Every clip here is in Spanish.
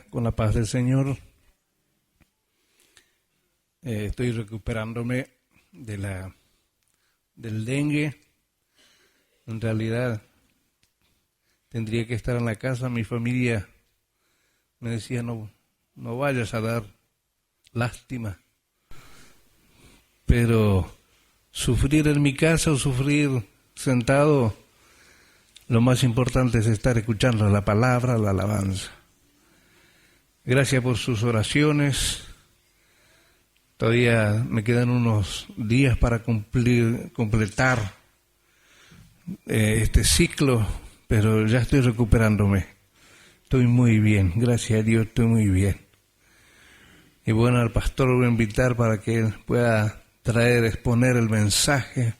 Con la paz del Señor. Estoy recuperándome del dengue. En realidad tendría que estar en la casa. Mi familia me decía no vayas a dar lástima. Pero sufrir en mi casa o sufrir sentado, lo más importante es estar escuchando la palabra, la alabanza. Gracias por sus oraciones. Todavía me quedan unos días para completar este ciclo, pero ya estoy recuperándome. Estoy muy bien, gracias a Dios estoy muy bien. Y bueno, al pastor lo voy a invitar para que él pueda exponer el mensaje.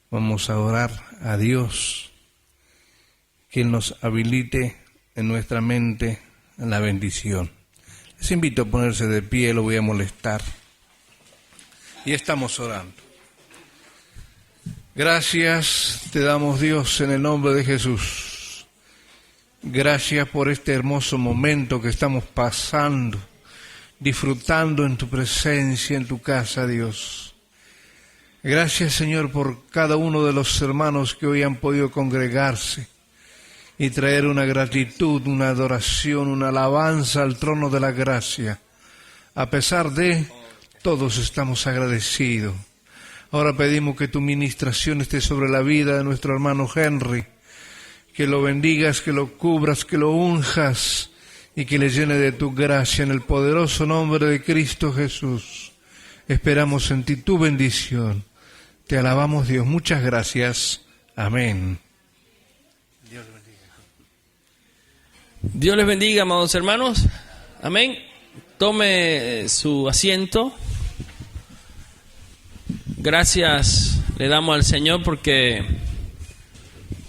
Vamos a orar a Dios, que Él nos habilite en nuestra mente la bendición. Les invito a ponerse de pie, lo voy a molestar. Y estamos orando. Gracias te damos, Dios, en el nombre de Jesús. Gracias por este hermoso momento que estamos pasando, disfrutando en tu presencia, en tu casa, Dios. Gracias, Señor, por cada uno de los hermanos que hoy han podido congregarse y traer una gratitud, una adoración, una alabanza al trono de la gracia. A pesar de, todos estamos agradecidos. Ahora pedimos que tu ministración esté sobre la vida de nuestro hermano Henry, que lo bendigas, que lo cubras, que lo unjas y que le llene de tu gracia en el poderoso nombre de Cristo Jesús. Esperamos en ti tu bendición. Te alabamos, Dios. Muchas gracias. Amén. Dios les bendiga, amados hermanos. Amén. Tome su asiento. Gracias le damos al Señor porque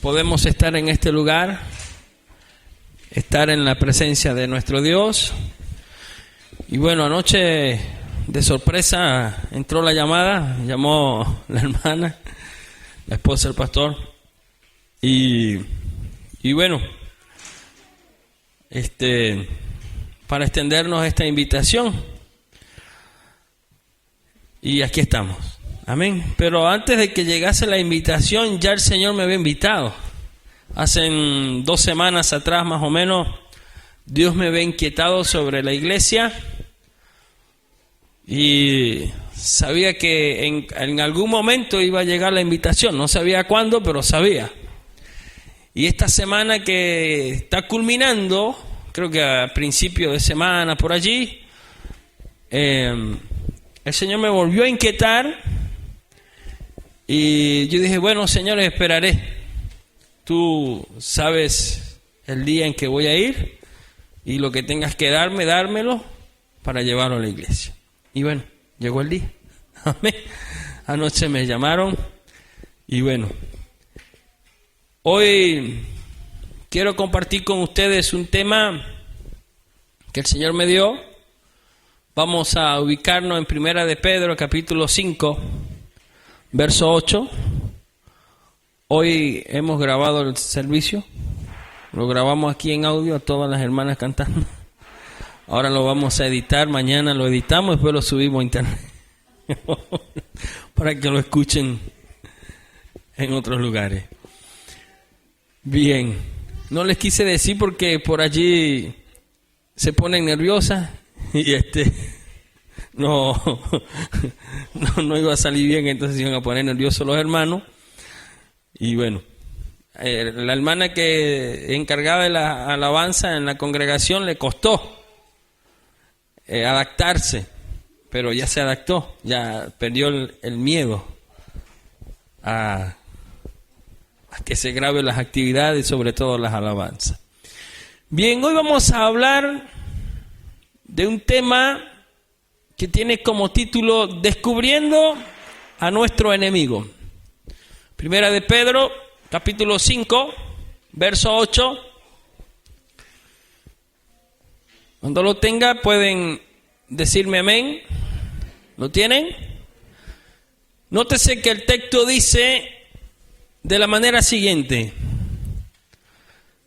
podemos estar en este lugar, estar en la presencia de nuestro Dios. Y bueno, anoche de sorpresa entró la llamada, llamó la hermana, la esposa del pastor. Y bueno, para extendernos esta invitación. Y aquí estamos. Amén. Pero antes de que llegase la invitación, ya el Señor me había invitado. Hace 2 semanas atrás, más o menos, Dios me había inquietado sobre la iglesia. Y sabía que en algún momento iba a llegar la invitación. No sabía cuándo, pero sabía. Y esta semana que está culminando, creo que a principio de semana por allí, el Señor me volvió a inquietar y yo dije, bueno, Señor, esperaré. Tú sabes el día en que voy a ir y lo que tengas que darme, dármelo para llevarlo a la iglesia. Y bueno, llegó el día. Amén. Anoche me llamaron y bueno, hoy quiero compartir con ustedes un tema que el Señor me dio. Vamos a ubicarnos en Primera de Pedro, capítulo 5, verso 8. Hoy hemos grabado el servicio. Lo grabamos aquí en audio a todas las hermanas cantando. Ahora lo vamos a editar, mañana lo editamos, después lo subimos a internet. Para que lo escuchen en otros lugares. Bien, no les quise decir porque por allí se ponen nerviosas y no iba a salir bien, entonces iban a poner nerviosos los hermanos. Y bueno, la hermana que encargaba de la alabanza en la congregación le costó adaptarse, pero ya se adaptó, ya perdió el miedo a que se graben las actividades y sobre todo las alabanzas. Bien, hoy vamos a hablar de un tema que tiene como título Descubriendo a nuestro enemigo. Primera de Pedro, capítulo 5, verso 8. Cuando lo tenga pueden decirme amén. ¿Lo tienen? Nótese que el texto dice de la manera siguiente: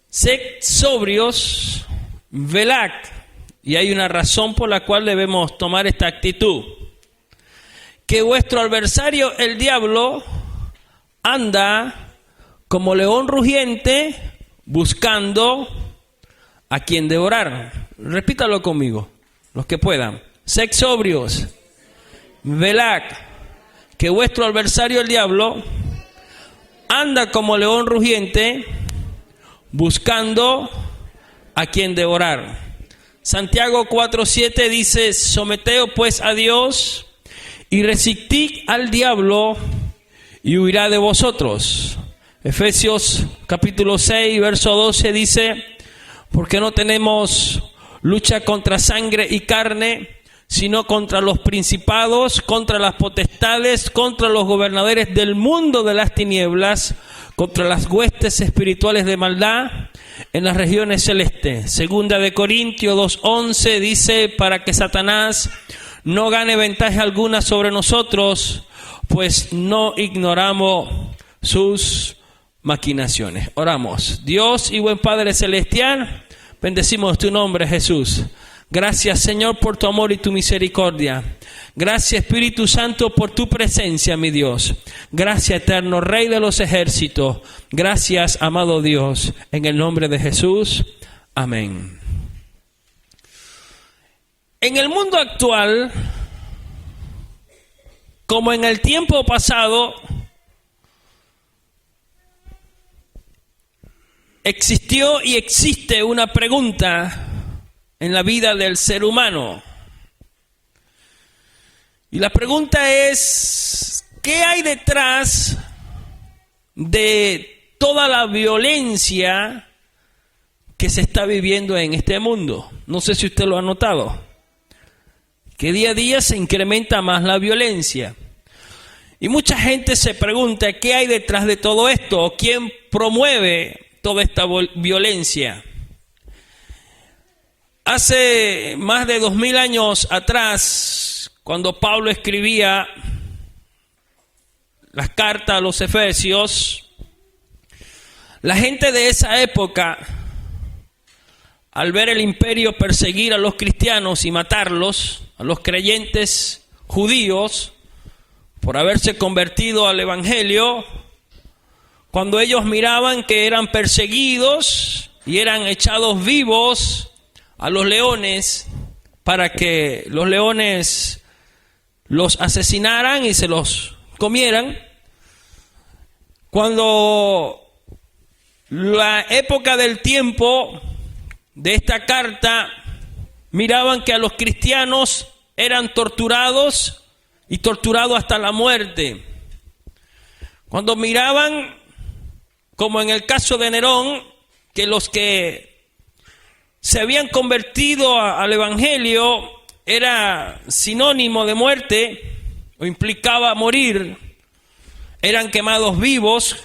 sed sobrios velad. Y hay una razón por la cual debemos tomar esta actitud. Que vuestro adversario, el diablo, anda como león rugiente buscando a quien devorar. Repítalo conmigo, los que puedan. Sed sobrios, velad, que vuestro adversario, el diablo, anda como león rugiente buscando a quien devorar. Santiago 4:7 dice: someteos pues a Dios y resistid al diablo y huirá de vosotros. Efesios capítulo 6 verso 12 dice: porque no tenemos lucha contra sangre y carne, sino contra los principados, contra las potestades, contra los gobernadores del mundo de las tinieblas, contra las huestes espirituales de maldad en las regiones celestes. Segunda de Corintios 2:11 dice: para que Satanás no gane ventaja alguna sobre nosotros, pues no ignoramos sus maquinaciones. Oramos. Dios y buen Padre celestial, bendecimos tu nombre, Jesús. Gracias, Señor, por tu amor y tu misericordia. Gracias, Espíritu Santo, por tu presencia, mi Dios. Gracias, eterno Rey de los ejércitos. Gracias, amado Dios. En el nombre de Jesús. Amén. En el mundo actual, como en el tiempo pasado, existió y existe una pregunta en la vida del ser humano. Y la pregunta es: ¿qué hay detrás de toda la violencia que se está viviendo en este mundo? No sé si usted lo ha notado, que día a día se incrementa más la violencia. Y mucha gente se pregunta: ¿qué hay detrás de todo esto? ¿O quién promueve toda esta violencia? Hace más de 2000 años atrás, cuando Pablo escribía las cartas a los Efesios, la gente de esa época, al ver el imperio perseguir a los cristianos y matarlos, a los creyentes judíos, por haberse convertido al evangelio, cuando ellos miraban que eran perseguidos y eran echados vivos a los leones para que los leones los asesinaran y se los comieran, cuando la época del tiempo de esta carta miraban que a los cristianos eran torturados y torturados hasta la muerte, cuando miraban, como en el caso de Nerón, que los que se habían convertido al evangelio era sinónimo de muerte o implicaba morir, eran quemados vivos.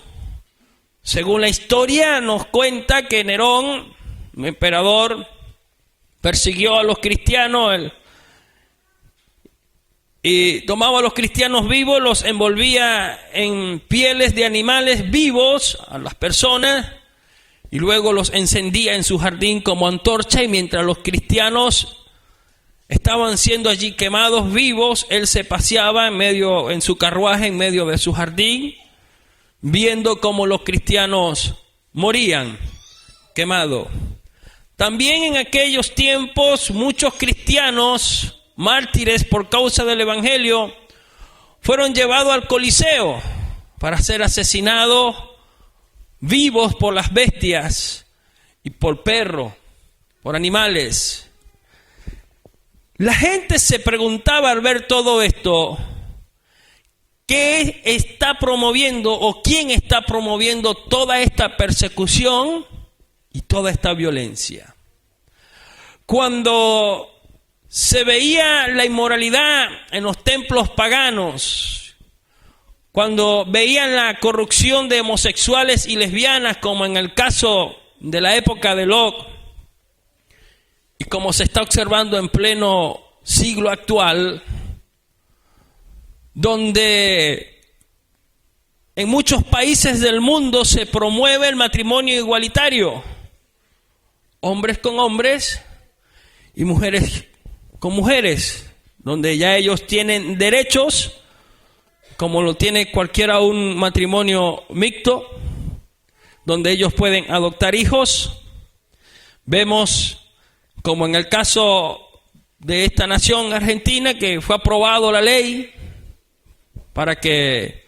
Según la historia nos cuenta que Nerón, un emperador, persiguió a los cristianos y tomaba a los cristianos vivos, los envolvía en pieles de animales vivos a las personas y luego los encendía en su jardín como antorcha, y mientras los cristianos estaban siendo allí quemados vivos, él se paseaba en su carruaje en medio de su jardín, viendo cómo los cristianos morían quemados. También en aquellos tiempos muchos cristianos mártires por causa del evangelio fueron llevados al Coliseo para ser asesinados vivos por las bestias y por perros, por animales. La gente se preguntaba al ver todo esto: ¿qué está promoviendo o quién está promoviendo toda esta persecución y toda esta violencia? Cuando se veía la inmoralidad en los templos paganos, cuando veían la corrupción de homosexuales y lesbianas, como en el caso de la época de Lot, y como se está observando en pleno siglo actual, donde en muchos países del mundo se promueve el matrimonio igualitario, hombres con hombres y mujeres con mujeres, donde ya ellos tienen derechos, como lo tiene cualquiera un matrimonio mixto, donde ellos pueden adoptar hijos. Vemos como en el caso de esta nación Argentina, que fue aprobado la ley para que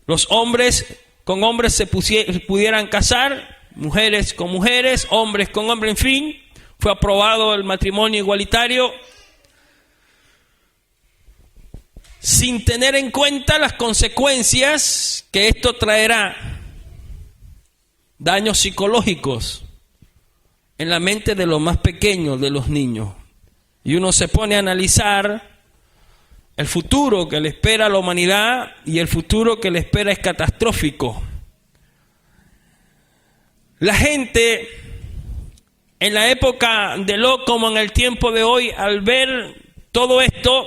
los hombres con hombres se pudieran casar, mujeres con mujeres, hombres con hombres, en fin, fue aprobado el matrimonio igualitario, sin tener en cuenta las consecuencias que esto traerá, daños psicológicos en la mente de los más pequeños, de los niños. Y uno se pone a analizar el futuro que le espera a la humanidad, y el futuro que le espera es catastrófico. La gente en la época de Lot, como en el tiempo de hoy, al ver todo esto,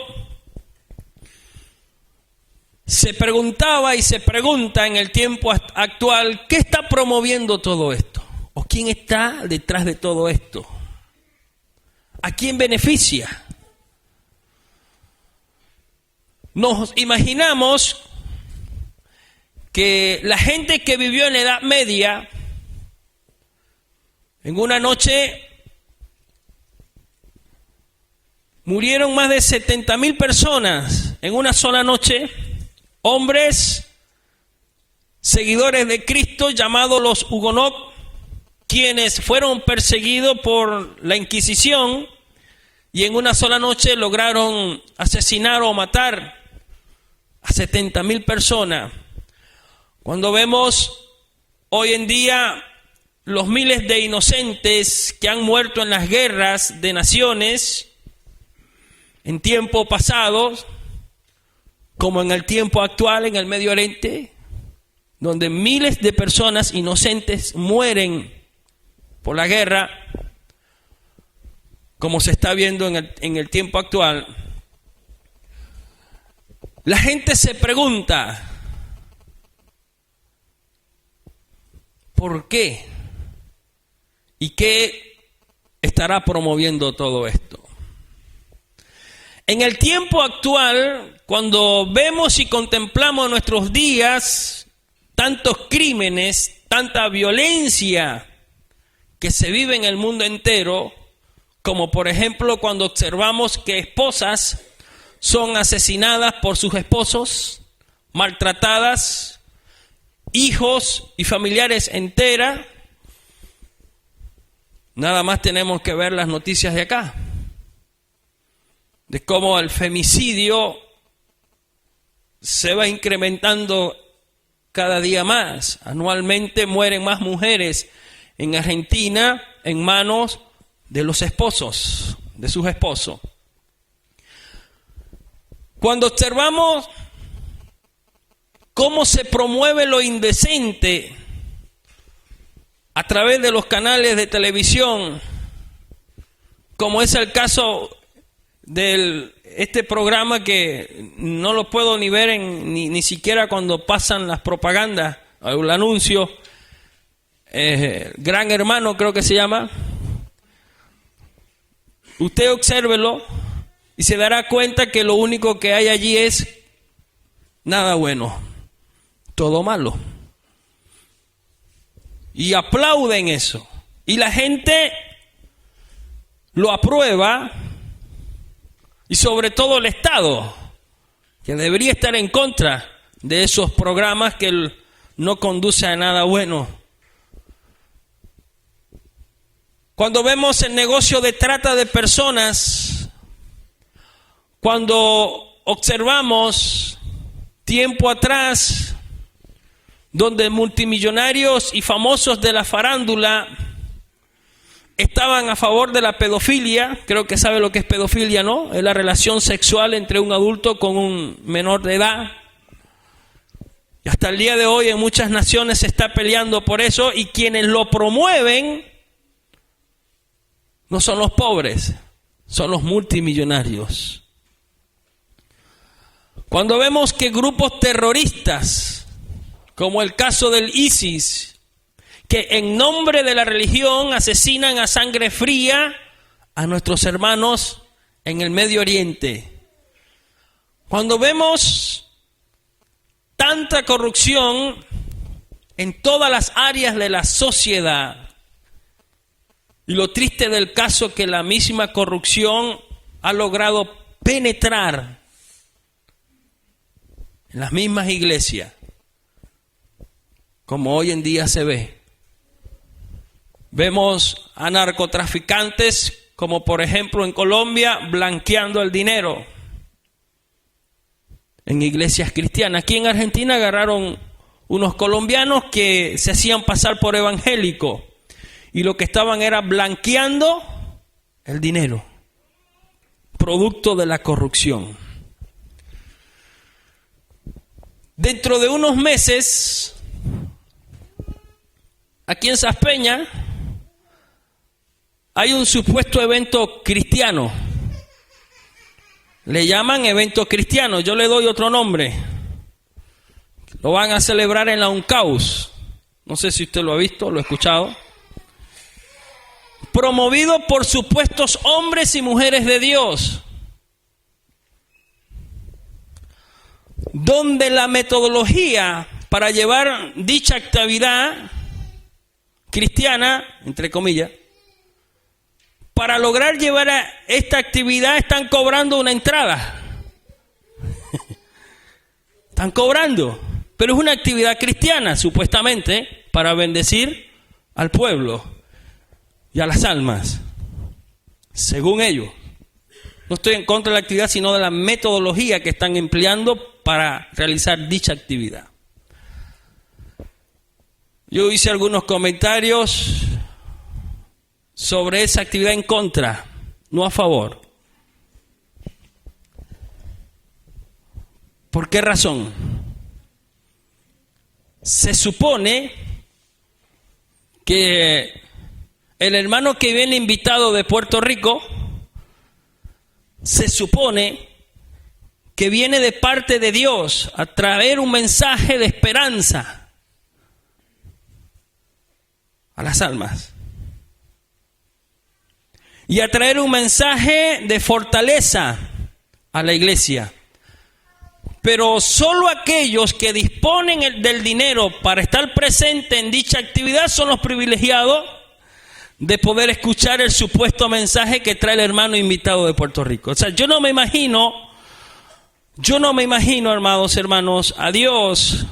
se preguntaba y se pregunta en el tiempo actual, ¿qué está promoviendo todo esto? ¿O quién está detrás de todo esto? ¿A quién beneficia? Nos imaginamos que la gente que vivió en la Edad Media, en una noche murieron más de 70,000 personas en una sola noche, hombres seguidores de Cristo llamados los hugonots, quienes fueron perseguidos por la Inquisición y en una sola noche lograron asesinar o matar a 70,000 personas. Cuando vemos hoy en día los miles de inocentes que han muerto en las guerras de naciones en tiempos pasados, como en el tiempo actual en el Medio Oriente, donde miles de personas inocentes mueren por la guerra, como se está viendo en el tiempo actual, la gente se pregunta, ¿por qué? ¿Y qué estará promoviendo todo esto? En el tiempo actual, cuando vemos y contemplamos nuestros días, tantos crímenes, tanta violencia que se vive en el mundo entero, como por ejemplo cuando observamos que esposas son asesinadas por sus esposos, maltratadas, hijos y familiares enteras. Nada más tenemos que ver las noticias de acá, de cómo el femicidio se va incrementando cada día más. Anualmente mueren más mujeres en Argentina en manos de los esposos, de sus esposos. Cuando observamos cómo se promueve lo indecente a través de los canales de televisión, como es el caso de este programa que no lo puedo ni ver ni siquiera cuando pasan las propagandas o el anuncio, Gran Hermano creo que se llama. Usted obsérvelo y se dará cuenta que lo único que hay allí es nada bueno, todo malo. Y aplauden eso. Y la gente lo aprueba, y sobre todo el Estado, que debería estar en contra de esos programas que no conducen a nada bueno. Cuando vemos el negocio de trata de personas, cuando observamos tiempo atrás, donde multimillonarios y famosos de la farándula estaban a favor de la pedofilia, creo que sabe lo que es pedofilia, ¿no? Es la relación sexual entre un adulto con un menor de edad. Y hasta el día de hoy en muchas naciones se está peleando por eso, y quienes lo promueven no son los pobres, son los multimillonarios. Cuando vemos que grupos terroristas, como el caso del ISIS, que en nombre de la religión asesinan a sangre fría a nuestros hermanos en el Medio Oriente. Cuando vemos tanta corrupción en todas las áreas de la sociedad, y lo triste del caso que la misma corrupción ha logrado penetrar en las mismas iglesias, como hoy en día se ve. Vemos a narcotraficantes, como por ejemplo en Colombia, blanqueando el dinero en iglesias cristianas. Aquí en Argentina agarraron unos colombianos que se hacían pasar por evangélicos y lo que estaban era blanqueando el dinero, producto de la corrupción. Dentro de unos meses, aquí en Saspeña, hay un supuesto evento cristiano. Le llaman evento cristiano, yo le doy otro nombre. Lo van a celebrar en la UNCAUS. No sé si usted lo ha visto, lo ha escuchado. Promovido por supuestos hombres y mujeres de Dios, donde la metodología para llevar dicha actividad cristiana, entre comillas, para lograr llevar a esta actividad están cobrando una entrada. Están cobrando, pero es una actividad cristiana, supuestamente, para bendecir al pueblo y a las almas, según ellos. No estoy en contra de la actividad, sino de la metodología que están empleando para realizar dicha actividad. Yo hice algunos comentarios sobre esa actividad en contra, no a favor. ¿Por qué razón? Se supone que el hermano que viene invitado de Puerto Rico, se supone que viene de parte de Dios a traer un mensaje de esperanza a las almas y a traer un mensaje de fortaleza a la iglesia. Pero solo aquellos que disponen del dinero para estar presente en dicha actividad son los privilegiados de poder escuchar el supuesto mensaje que trae el hermano invitado de Puerto Rico. O sea, yo no me imagino, hermanos, a Dios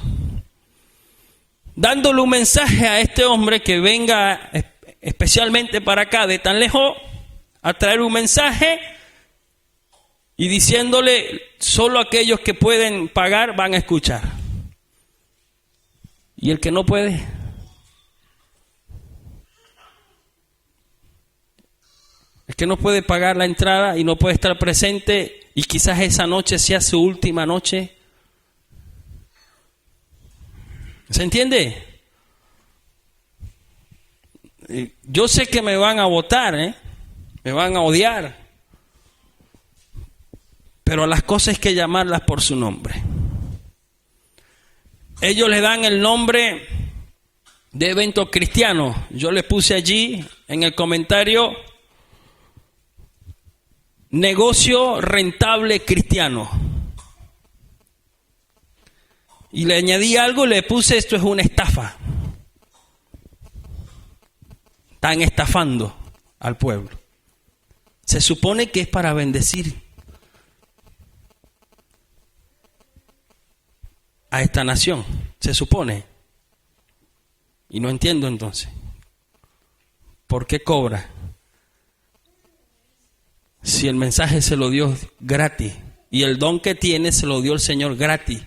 dándole un mensaje a este hombre que venga especialmente para acá de tan lejos a traer un mensaje y diciéndole solo aquellos que pueden pagar van a escuchar. Y el que no puede, el que no puede pagar la entrada y no puede estar presente y quizás esa noche sea su última noche. ¿Se entiende? Yo sé que me van a votar, me van a odiar, pero a las cosas hay que llamarlas por su nombre. Ellos le dan el nombre de evento cristiano. Yo le puse allí en el comentario: negocio rentable cristiano. Y le añadí algo, le puse: esto es una estafa. Están estafando al pueblo. Se supone que es para bendecir a esta nación, se supone. Y no entiendo entonces, ¿por qué cobra? Si el mensaje se lo dio gratis y el don que tiene se lo dio el Señor gratis.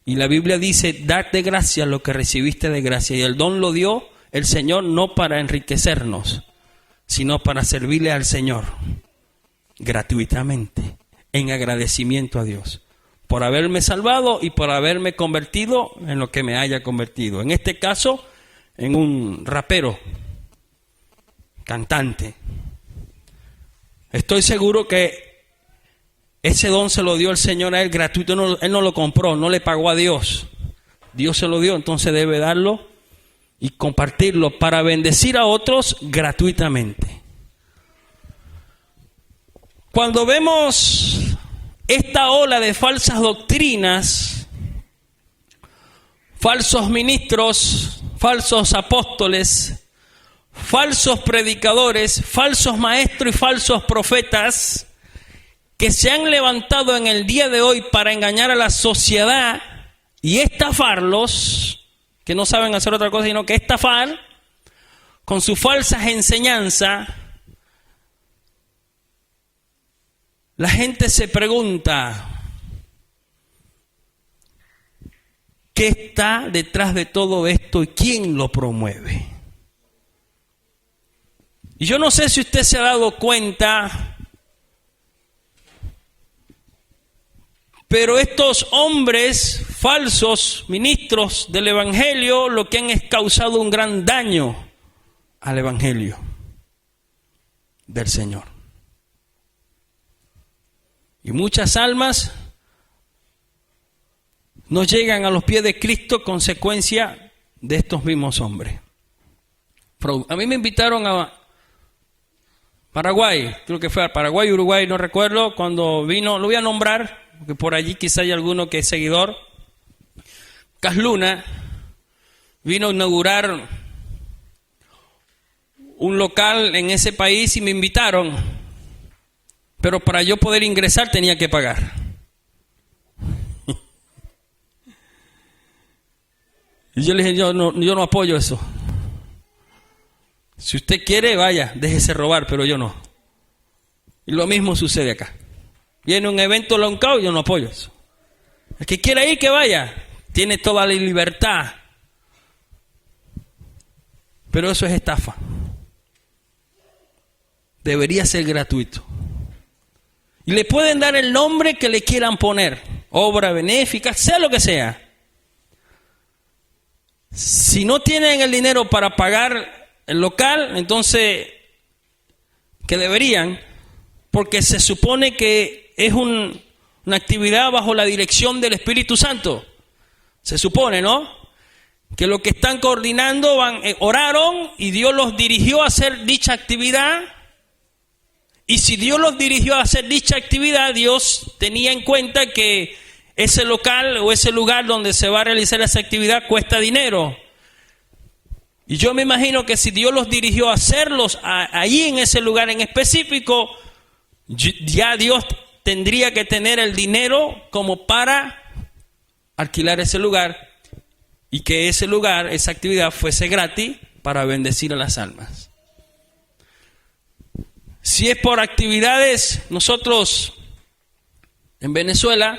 Y la Biblia dice: dad de gracia lo que recibiste de gracia. Y el don lo dio el Señor no para enriquecernos, sino para servirle al Señor gratuitamente, en agradecimiento a Dios por haberme salvado y por haberme convertido en lo que me haya convertido. En este caso, en un rapero, cantante. Estoy seguro que ese don se lo dio el Señor a él gratuito. Él no lo compró, no le pagó a Dios. Dios se lo dio, entonces debe darlo y compartirlo para bendecir a otros gratuitamente. Cuando vemos esta ola de falsas doctrinas, falsos ministros, falsos apóstoles, falsos predicadores, falsos maestros y falsos profetas que se han levantado en el día de hoy para engañar a la sociedad y estafarlos, que no saben hacer otra cosa sino que estafar con sus falsas enseñanzas, la gente se pregunta, ¿qué está detrás de todo esto y quién lo promueve? Y yo no sé si usted se ha dado cuenta, pero estos hombres falsos, ministros del Evangelio, lo que han es causado un gran daño al Evangelio del Señor. Y muchas almas no llegan a los pies de Cristo consecuencia de estos mismos hombres. A mí me invitaron a Paraguay, creo que fue a Paraguay, Uruguay, no recuerdo, cuando vino, lo voy a nombrar, porque por allí quizá hay alguno que es seguidor. Casluna vino a inaugurar un local en ese país y me invitaron, pero para yo poder ingresar tenía que pagar. Y yo le dije, yo no apoyo eso. Si usted quiere, vaya, déjese robar, pero yo no. Y lo mismo sucede acá. Viene un evento loncao, yo no apoyo eso. El que quiera ir, que vaya. Tiene toda la libertad. Pero eso es estafa. Debería ser gratuito. Y le pueden dar el nombre que le quieran poner. Obra benéfica, sea lo que sea. Si no tienen el dinero para pagar el local, entonces, que deberían, porque se supone que es una actividad bajo la dirección del Espíritu Santo. Se supone, ¿no? Que lo que están coordinando oraron y Dios los dirigió a hacer dicha actividad. Y si Dios los dirigió a hacer dicha actividad, Dios tenía en cuenta que ese local o ese lugar donde se va a realizar esa actividad cuesta dinero. Y yo me imagino que si Dios los dirigió a hacerlos allí en ese lugar en específico, ya Dios tendría que tener el dinero como para alquilar ese lugar y que ese lugar, esa actividad fuese gratis para bendecir a las almas. Si es por actividades, nosotros en Venezuela,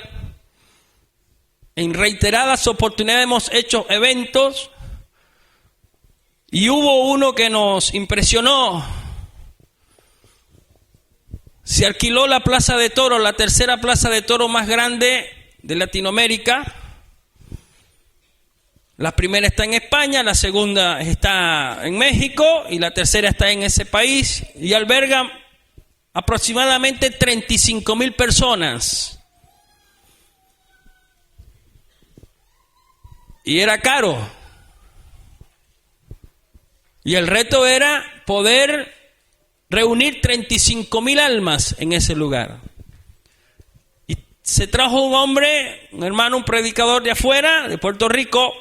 en reiteradas oportunidades hemos hecho eventos. Y hubo uno que nos impresionó. Se alquiló la Plaza de Toros, la tercera Plaza de Toros más grande de Latinoamérica. La primera está en España, la segunda está en México y la tercera está en ese país. Y alberga aproximadamente 35,000 personas. Y era caro. Y el reto era poder reunir 35,000 almas en ese lugar. Y se trajo un hombre, un hermano, un predicador de afuera, de Puerto Rico.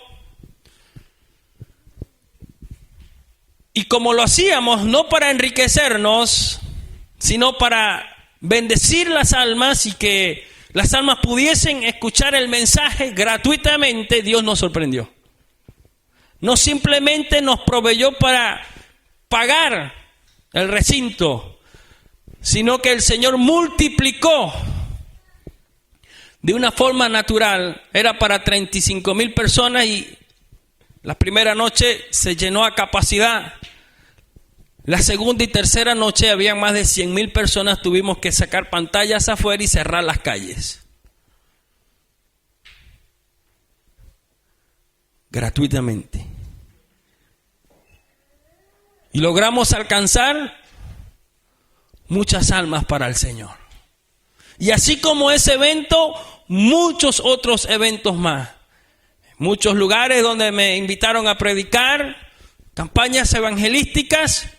Y como lo hacíamos, no para enriquecernos, sino para bendecir las almas y que las almas pudiesen escuchar el mensaje gratuitamente, Dios nos sorprendió. No simplemente nos proveyó para pagar el recinto, sino que el Señor multiplicó de una forma natural. Era para 35,000 personas y la primera noche se llenó a capacidad. La segunda y tercera noche había más de 100,000 personas. Tuvimos que sacar pantallas afuera y cerrar las calles. Gratuitamente. Y logramos alcanzar muchas almas para el Señor. Y así como ese evento, muchos otros eventos más. Muchos lugares donde me invitaron a predicar, campañas evangelísticas,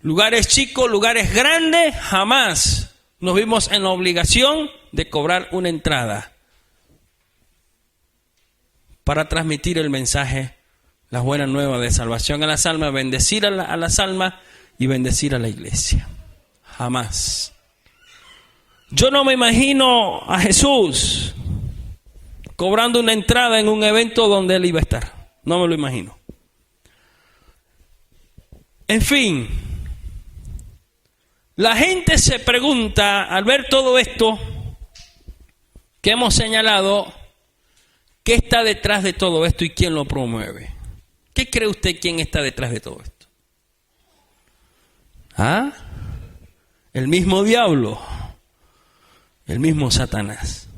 lugares chicos, lugares grandes, jamás nos vimos en la obligación de cobrar una entrada para transmitir el mensaje, las buenas nuevas de salvación a las almas, bendecir a las almas y bendecir a la iglesia. Jamás. Yo no me imagino a Jesús cobrando una entrada en un evento donde él iba a estar. No me lo imagino. En fin, la gente se pregunta al ver todo esto que hemos señalado, ¿qué está detrás de todo esto y quién lo promueve? ¿Qué cree usted quién está detrás de todo esto? ¿Ah? El mismo diablo, el mismo Satanás.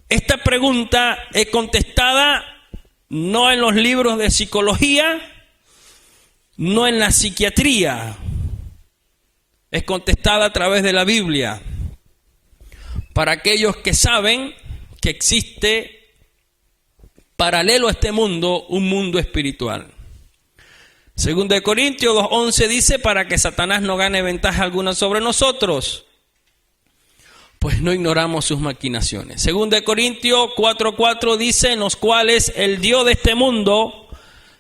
Esta pregunta es contestada no en los libros de psicología, no en la psiquiatría, es contestada a través de la Biblia. Para aquellos que saben que existe paralelo a este mundo, un mundo espiritual. 2 Corintios 2:11 dice, para que Satanás no gane ventaja alguna sobre nosotros, pues no ignoramos sus maquinaciones. 2 Corintios 4:4 dice, en los cuales el Dios de este mundo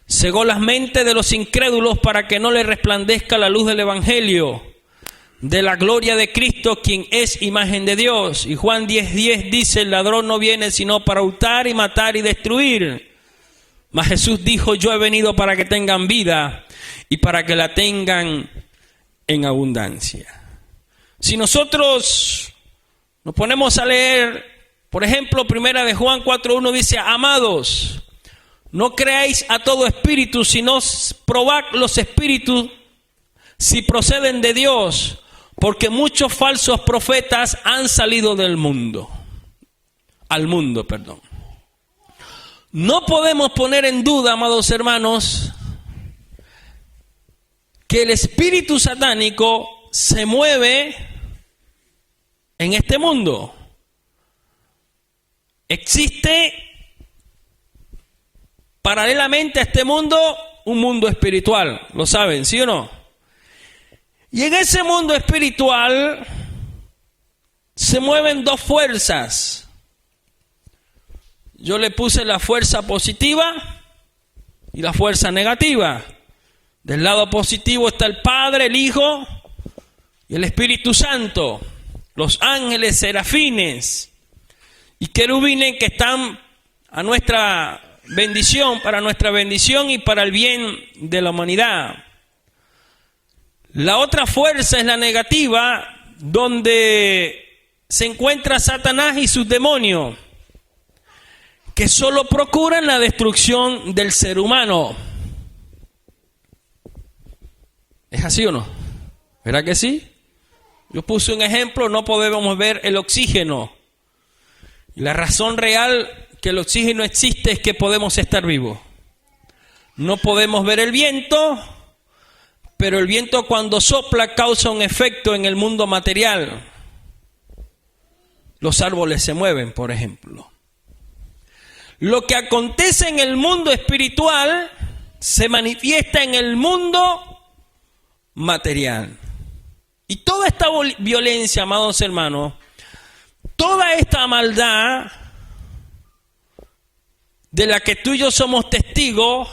cegó las mentes de los incrédulos para que no les resplandezca la luz del Evangelio, de la gloria de Cristo, quien es imagen de Dios. Y Juan 10:10 dice, el ladrón no viene sino para hurtar y matar y destruir. Mas Jesús dijo, yo he venido para que tengan vida y para que la tengan en abundancia. Si nosotros nos ponemos a leer, por ejemplo, primera de Juan 4:1 dice, amados, no creáis a todo espíritu, sino probad los espíritus si proceden de Dios, porque muchos falsos profetas han salido al mundo. No podemos poner en duda, amados hermanos, que el espíritu satánico se mueve en este mundo. Existe paralelamente a este mundo un mundo espiritual, ¿lo saben, sí o no? Y en ese mundo espiritual se mueven dos fuerzas. Yo le puse la fuerza positiva y la fuerza negativa. Del lado positivo está el Padre, el Hijo y el Espíritu Santo. Los ángeles, serafines y querubines que están a nuestra bendición, para nuestra bendición y para el bien de la humanidad. La otra fuerza es la negativa, donde se encuentra Satanás y sus demonios, que solo procuran la destrucción del ser humano. ¿Es así o no? ¿Verdad que sí? Yo puse un ejemplo, no podemos ver el oxígeno. Y la razón real que el oxígeno existe es que podemos estar vivos. No podemos ver el viento, pero el viento cuando sopla causa un efecto en el mundo material. Los árboles se mueven, por ejemplo. Lo que acontece en el mundo espiritual se manifiesta en el mundo material. Y toda esta violencia, amados hermanos, toda esta maldad de la que tú y yo somos testigos,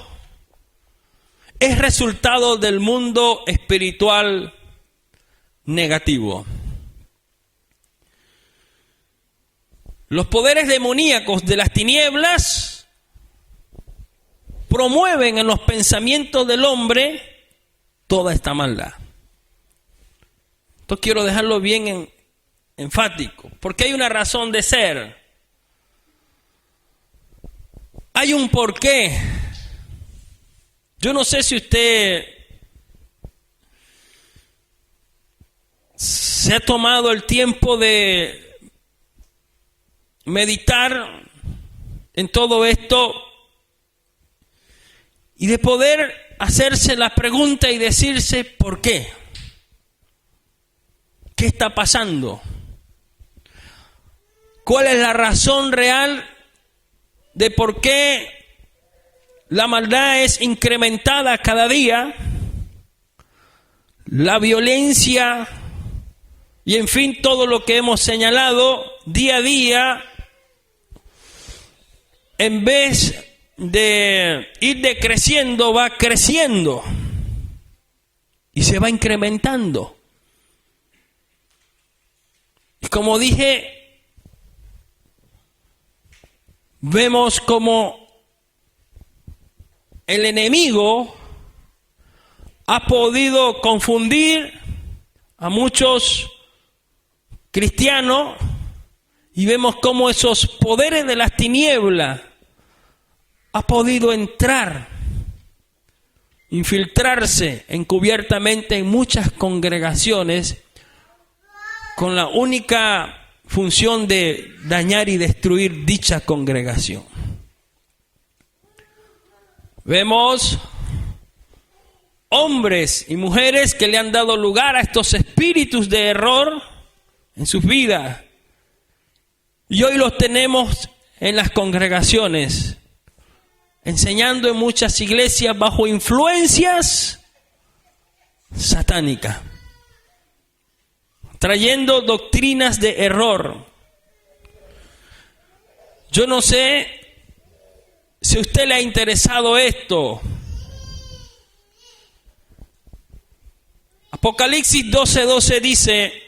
es resultado del mundo espiritual negativo. Los poderes demoníacos de las tinieblas promueven en los pensamientos del hombre toda esta maldad. Esto quiero dejarlo bien enfático, porque hay una razón de ser. Hay un porqué. Yo no sé si usted se ha tomado el tiempo de meditar en todo esto y de poder hacerse la pregunta y decirse ¿por qué? ¿Qué está pasando? ¿Cuál es la razón real de por qué la maldad es incrementada cada día, la violencia y en fin todo lo que hemos señalado día a día, en vez de ir decreciendo, va creciendo y se va incrementando. Y como dije, vemos como el enemigo ha podido confundir a muchos cristianos y vemos cómo esos poderes de las tinieblas ha podido entrar, infiltrarse encubiertamente en muchas congregaciones con la única función de dañar y destruir dicha congregación. Vemos hombres y mujeres que le han dado lugar a estos espíritus de error en sus vidas. Y hoy los tenemos en las congregaciones, enseñando en muchas iglesias bajo influencias satánicas, trayendo doctrinas de error. Yo no sé si a usted le ha interesado esto. Apocalipsis 12:12 dice,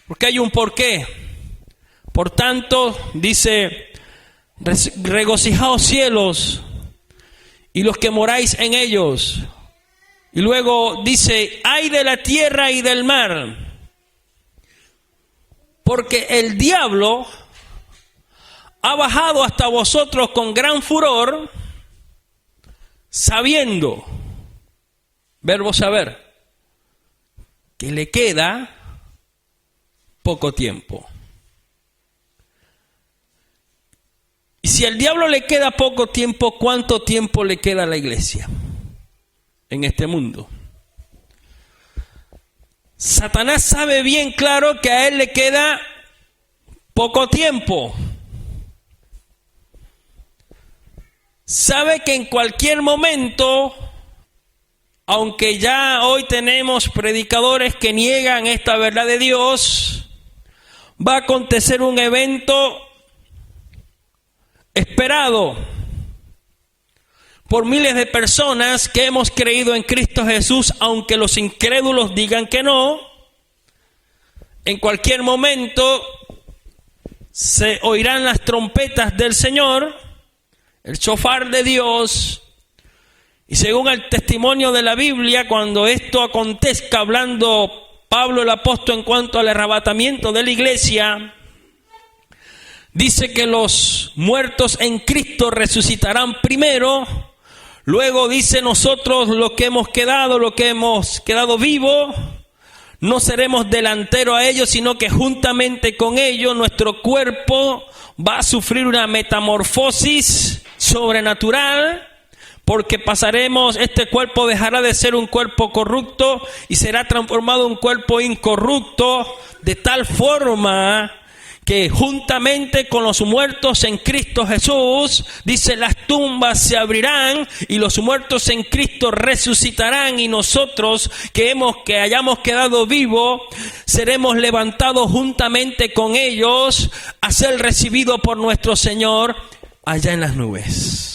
porque hay un porqué. Por tanto, dice, regocijaos cielos y los que moráis en ellos. Y luego dice, ay de la tierra y del mar, porque el diablo ha bajado hasta vosotros con gran furor, sabiendo, verbo saber, que le queda poco tiempo. Y si al diablo le queda poco tiempo, ¿cuánto tiempo le queda a la iglesia en este mundo? Satanás sabe bien claro que a él le queda poco tiempo. Sabe que en cualquier momento, aunque ya hoy tenemos predicadores que niegan esta verdad de Dios, va a acontecer un evento esperado por miles de personas que hemos creído en Cristo Jesús, aunque los incrédulos digan que no. En cualquier momento se oirán las trompetas del Señor, el shofar de Dios, y según el testimonio de la Biblia, cuando esto acontezca, hablando Pablo el apóstol en cuanto al arrebatamiento de la iglesia, dice que los muertos en Cristo resucitarán primero. Luego dice, nosotros los que hemos quedado vivos, no seremos delanteros a ellos, sino que juntamente con ellos nuestro cuerpo va a sufrir una metamorfosis sobrenatural, porque este cuerpo dejará de ser un cuerpo corrupto y será transformado en un cuerpo incorrupto, de tal forma que juntamente con los muertos en Cristo Jesús, dice, las tumbas se abrirán y los muertos en Cristo resucitarán, y nosotros que hayamos quedado vivos seremos levantados juntamente con ellos a ser recibidos por nuestro Señor allá en las nubes.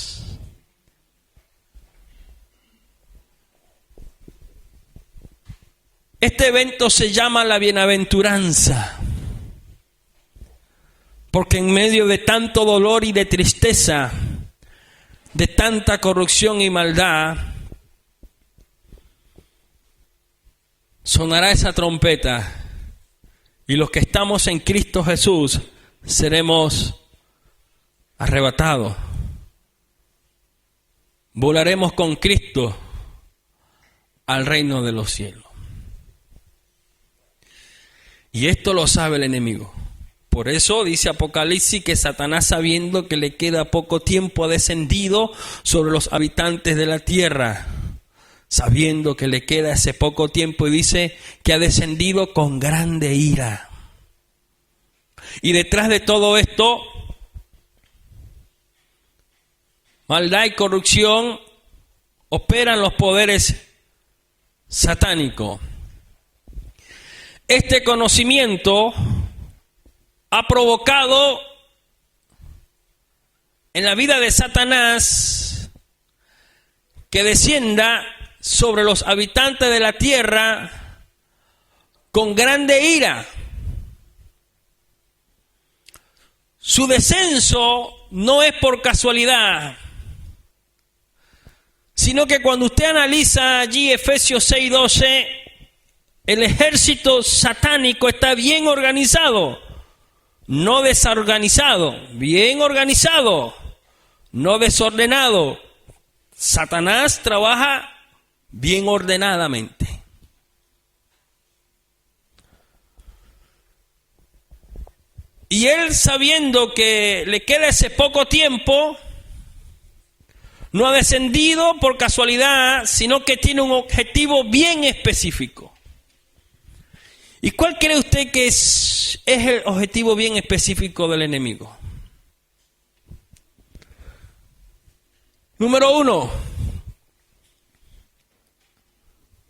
Este evento se llama la bienaventuranza, porque en medio de tanto dolor y de tristeza, de tanta corrupción y maldad, sonará esa trompeta y los que estamos en Cristo Jesús seremos arrebatados. Volaremos con Cristo al reino de los cielos. Y esto lo sabe el enemigo. Por eso dice Apocalipsis que Satanás, sabiendo que le queda poco tiempo, ha descendido sobre los habitantes de la tierra. Sabiendo que le queda ese poco tiempo, y dice que ha descendido con grande ira. Y detrás de todo esto maldad y corrupción operan los poderes satánicos. Este conocimiento ha provocado en la vida de Satanás que descienda sobre los habitantes de la tierra con grande ira. Su descenso no es por casualidad, sino que cuando usted analiza allí Efesios 6:12, el ejército satánico está bien organizado, no desorganizado, bien organizado, no desordenado. Satanás trabaja bien ordenadamente. Y él, sabiendo que le queda ese poco tiempo, no ha descendido por casualidad, sino que tiene un objetivo bien específico. ¿Y cuál cree usted que es el objetivo bien específico del enemigo? Número 1,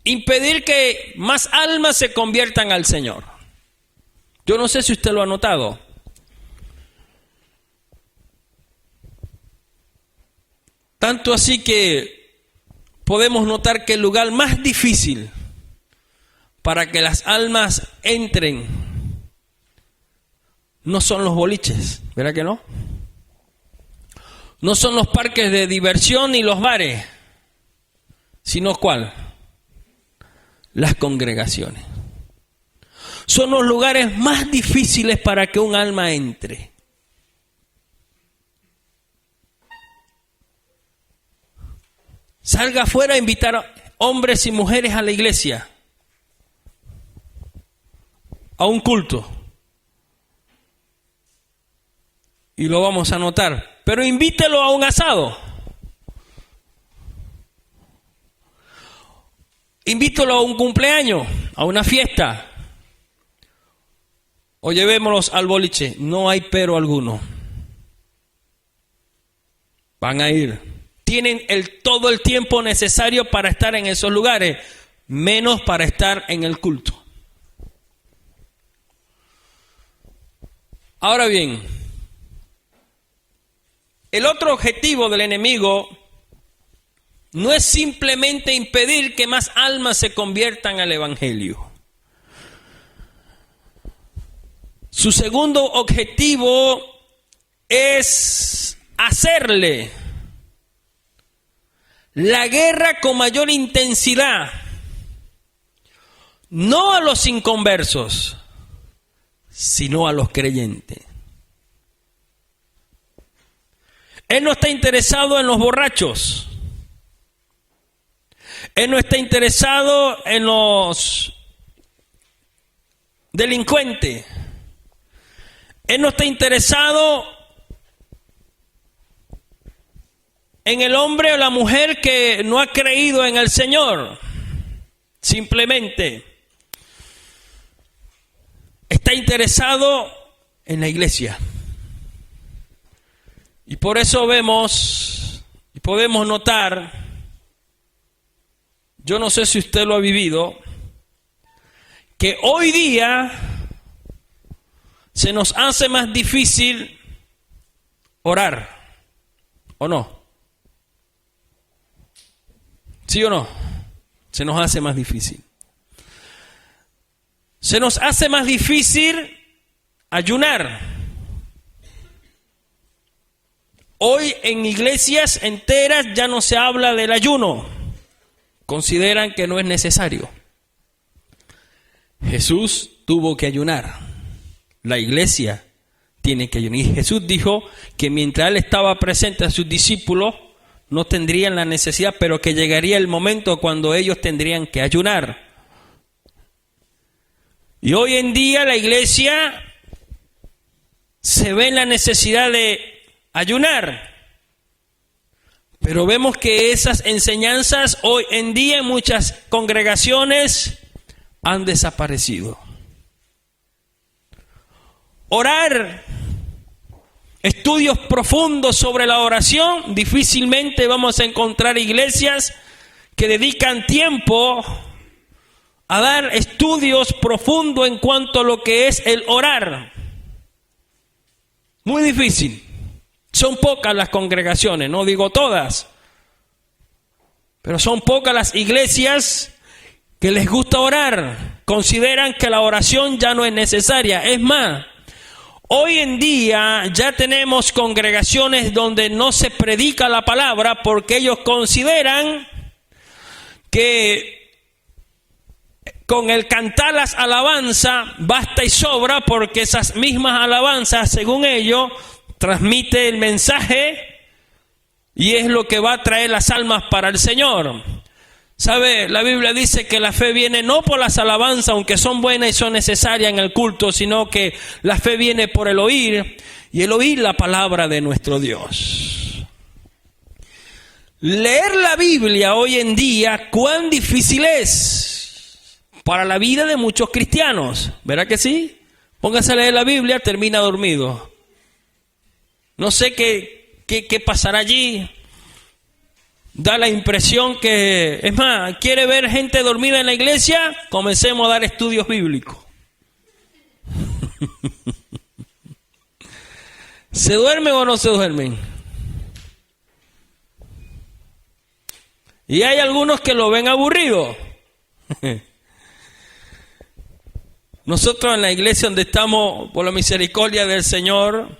impedir que más almas se conviertan al Señor. Yo no sé si usted lo ha notado. Tanto así que podemos notar que el lugar más difícil para que las almas entren no son los boliches, ¿verdad que no? No son los parques de diversión ni los bares, sino ¿cuál? Las congregaciones. Son los lugares más difíciles para que un alma entre. Salga afuera a invitar a hombres y mujeres a la iglesia, a un culto, y lo vamos a notar. Pero invítelo a un asado, invítelo a un cumpleaños, a una fiesta, o llevémoslos al boliche. No hay pero alguno. Van a ir. Tienen todo el tiempo necesario para estar en esos lugares, menos para estar en el culto. Ahora bien, el otro objetivo del enemigo no es simplemente impedir que más almas se conviertan al Evangelio. Su segundo objetivo es hacerle la guerra con mayor intensidad, no a los inconversos, sino a los creyentes. Él no está interesado en los borrachos. Él no está interesado en los delincuentes. Él no está interesado en el hombre o la mujer que no ha creído en el Señor. Simplemente está interesado en la iglesia. Y por eso vemos y podemos notar, yo no sé si usted lo ha vivido, que hoy día se nos hace más difícil orar, ¿o no? ¿Sí o no? Se nos hace más difícil. Se nos hace más difícil ayunar. Hoy en iglesias enteras ya no se habla del ayuno. Consideran que no es necesario. Jesús tuvo que ayunar. La iglesia tiene que ayunar. Y Jesús dijo que mientras Él estaba presente a sus discípulos, no tendrían la necesidad, pero que llegaría el momento cuando ellos tendrían que ayunar. Y hoy en día la iglesia se ve en la necesidad de ayunar. Pero vemos que esas enseñanzas hoy en día en muchas congregaciones han desaparecido. Orar estudios profundos sobre la oración, difícilmente vamos a encontrar iglesias que dedican tiempo a dar estudios profundos en cuanto a lo que es el orar. Muy difícil. Son pocas las congregaciones, no digo todas, pero son pocas las iglesias que les gusta orar. Consideran que la oración ya no es necesaria. Es más, hoy en día ya tenemos congregaciones donde no se predica la palabra porque ellos consideran que con el cantar las alabanzas basta y sobra, porque esas mismas alabanzas, según ellos, transmite el mensaje y es lo que va a traer las almas para el Señor. ¿Sabe? La Biblia dice que la fe viene no por las alabanzas, aunque son buenas y son necesarias en el culto, sino que la fe viene por el oír, y el oír la palabra de nuestro Dios. Leer la Biblia hoy en día, cuán difícil es para la vida de muchos cristianos. ¿Verdad que sí? Póngase a leer la Biblia, termina dormido. No sé qué pasará allí. Da la impresión que, es más, quiere ver gente dormida en la iglesia, comencemos a dar estudios bíblicos. ¿Se duermen o no se duermen? Y hay algunos que lo ven aburrido. Nosotros en la iglesia donde estamos, por la misericordia del Señor,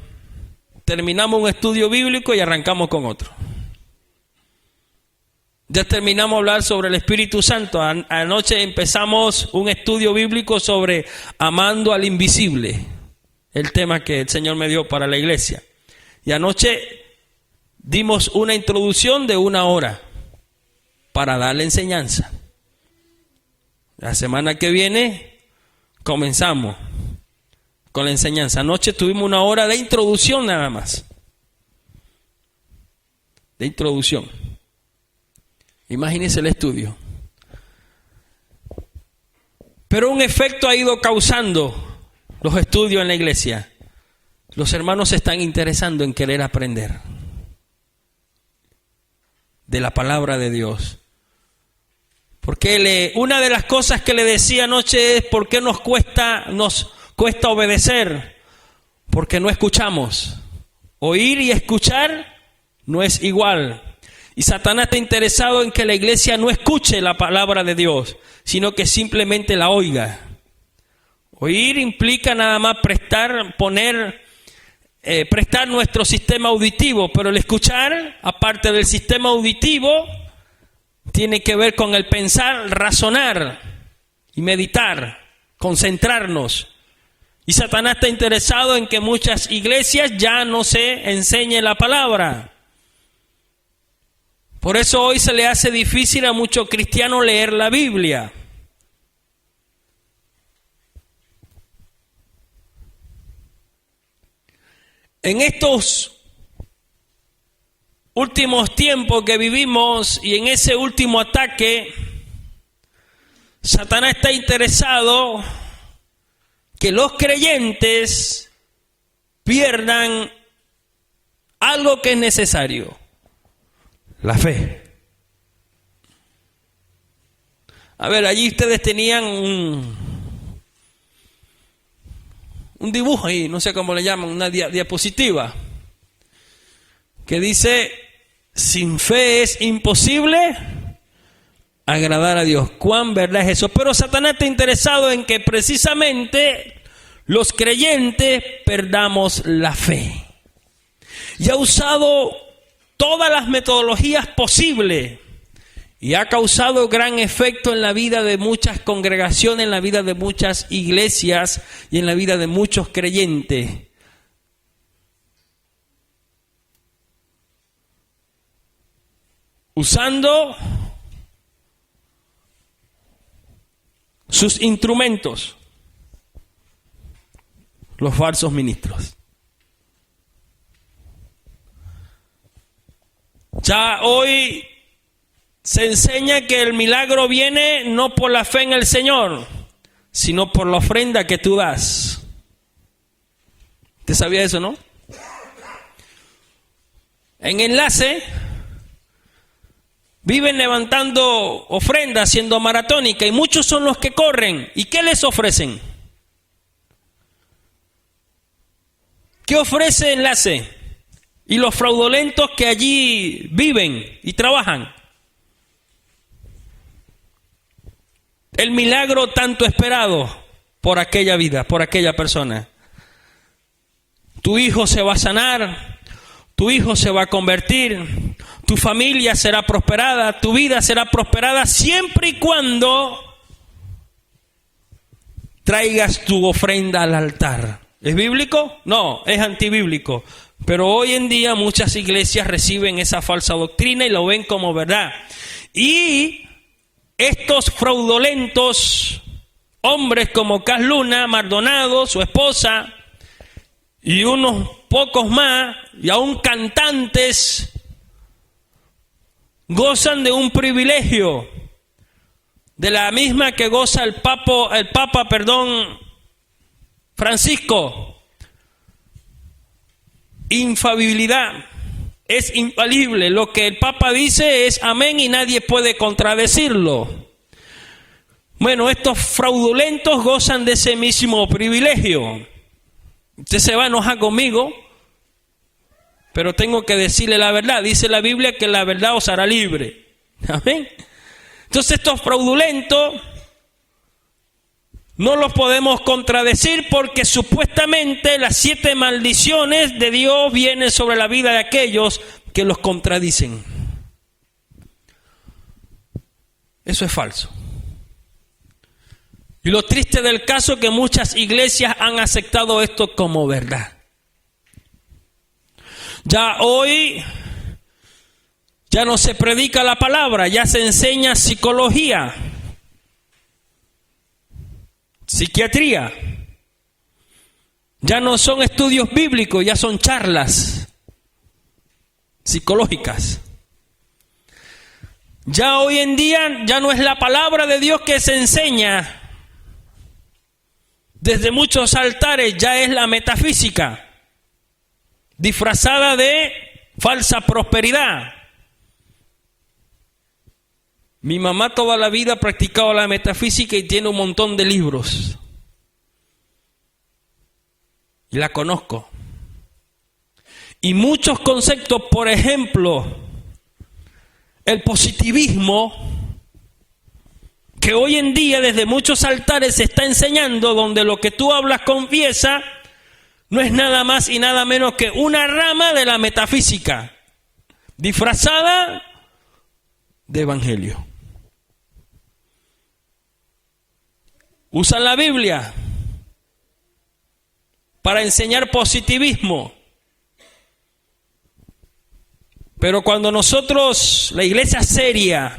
terminamos un estudio bíblico y arrancamos con otro. Ya terminamos de hablar sobre el Espíritu Santo. Anoche empezamos un estudio bíblico sobre amando al invisible, el tema que el Señor me dio para la iglesia. Y anoche dimos una introducción de 1 hora para darle enseñanza. La semana que viene comenzamos con la enseñanza. Anoche tuvimos 1 hora de introducción nada más. De introducción. Imagínense el estudio. Pero un efecto ha ido causando los estudios en la iglesia. Los hermanos se están interesando en querer aprender de la palabra de Dios. Porque una de las cosas que le decía anoche es ¿por qué nos cuesta obedecer? Porque no escuchamos. Oír y escuchar no es igual. Y Satanás está interesado en que la iglesia no escuche la palabra de Dios, sino que simplemente la oiga. Oír implica nada más prestar nuestro sistema auditivo, pero el escuchar, aparte del sistema auditivo, tiene que ver con el pensar, razonar y meditar, concentrarnos. Y Satanás está interesado en que muchas iglesias ya no se enseñe la palabra. Por eso hoy se le hace difícil a muchos cristianos leer la Biblia. En estos últimos tiempos que vivimos y en ese último ataque, Satanás está interesado que los creyentes pierdan algo que es necesario: la fe. A ver, allí ustedes tenían un dibujo ahí, no sé cómo le llaman, una diapositiva, que dice: sin fe es imposible agradar a Dios. ¿Cuán verdad es eso? Pero Satanás está interesado en que precisamente los creyentes perdamos la fe. Y ha usado todas las metodologías posibles y ha causado gran efecto en la vida de muchas congregaciones, en la vida de muchas iglesias y en la vida de muchos creyentes. Usando sus instrumentos, los falsos ministros. Ya hoy se enseña que el milagro viene no por la fe en el Señor, sino por la ofrenda que tú das. ¿Usted sabía eso, no? en Enlace viven levantando ofrendas, siendo maratónica, y muchos son los que corren. ¿Y qué les ofrecen? ¿Qué ofrece Enlace? Y los fraudulentos que allí viven y trabajan. El milagro tanto esperado por aquella vida, por aquella persona. Tu hijo se va a sanar, tu hijo se va a convertir, tu familia será prosperada, tu vida será prosperada siempre y cuando traigas tu ofrenda al altar. ¿Es bíblico? No, es antibíblico. Pero hoy en día muchas iglesias reciben esa falsa doctrina y lo ven como verdad. Y estos fraudulentos hombres como Cas Luna, Maldonado, su esposa, y unos pocos más, y aún cantantes, gozan de un privilegio, de la misma que goza el Papa Francisco. Infalibilidad. Es infalible. Lo que el Papa dice es amén y nadie puede contradecirlo. Bueno, estos fraudulentos gozan de ese mismo privilegio. Usted se va a enojar conmigo, pero tengo que decirle la verdad. Dice la Biblia que la verdad os hará libre. Amén. Entonces estos fraudulentos no los podemos contradecir porque supuestamente las 7 maldiciones de Dios vienen sobre la vida de aquellos que los contradicen. Eso es falso. Y lo triste del caso es que muchas iglesias han aceptado esto como verdad. Ya hoy ya no se predica la palabra, ya se enseña psicología, psiquiatría. Ya no son estudios bíblicos, ya son charlas psicológicas. Ya hoy en día ya no es la palabra de Dios que se enseña. Desde muchos altares ya es la metafísica, disfrazada de falsa prosperidad. Mi mamá toda la vida ha practicado la metafísica y tiene un montón de libros. Y la conozco. Y muchos conceptos, por ejemplo, el positivismo, que hoy en día desde muchos altares se está enseñando, donde lo que tú hablas confiesa, no es nada más y nada menos que una rama de la metafísica, disfrazada de evangelio. Usan la Biblia para enseñar positivismo. Pero cuando nosotros, la iglesia seria,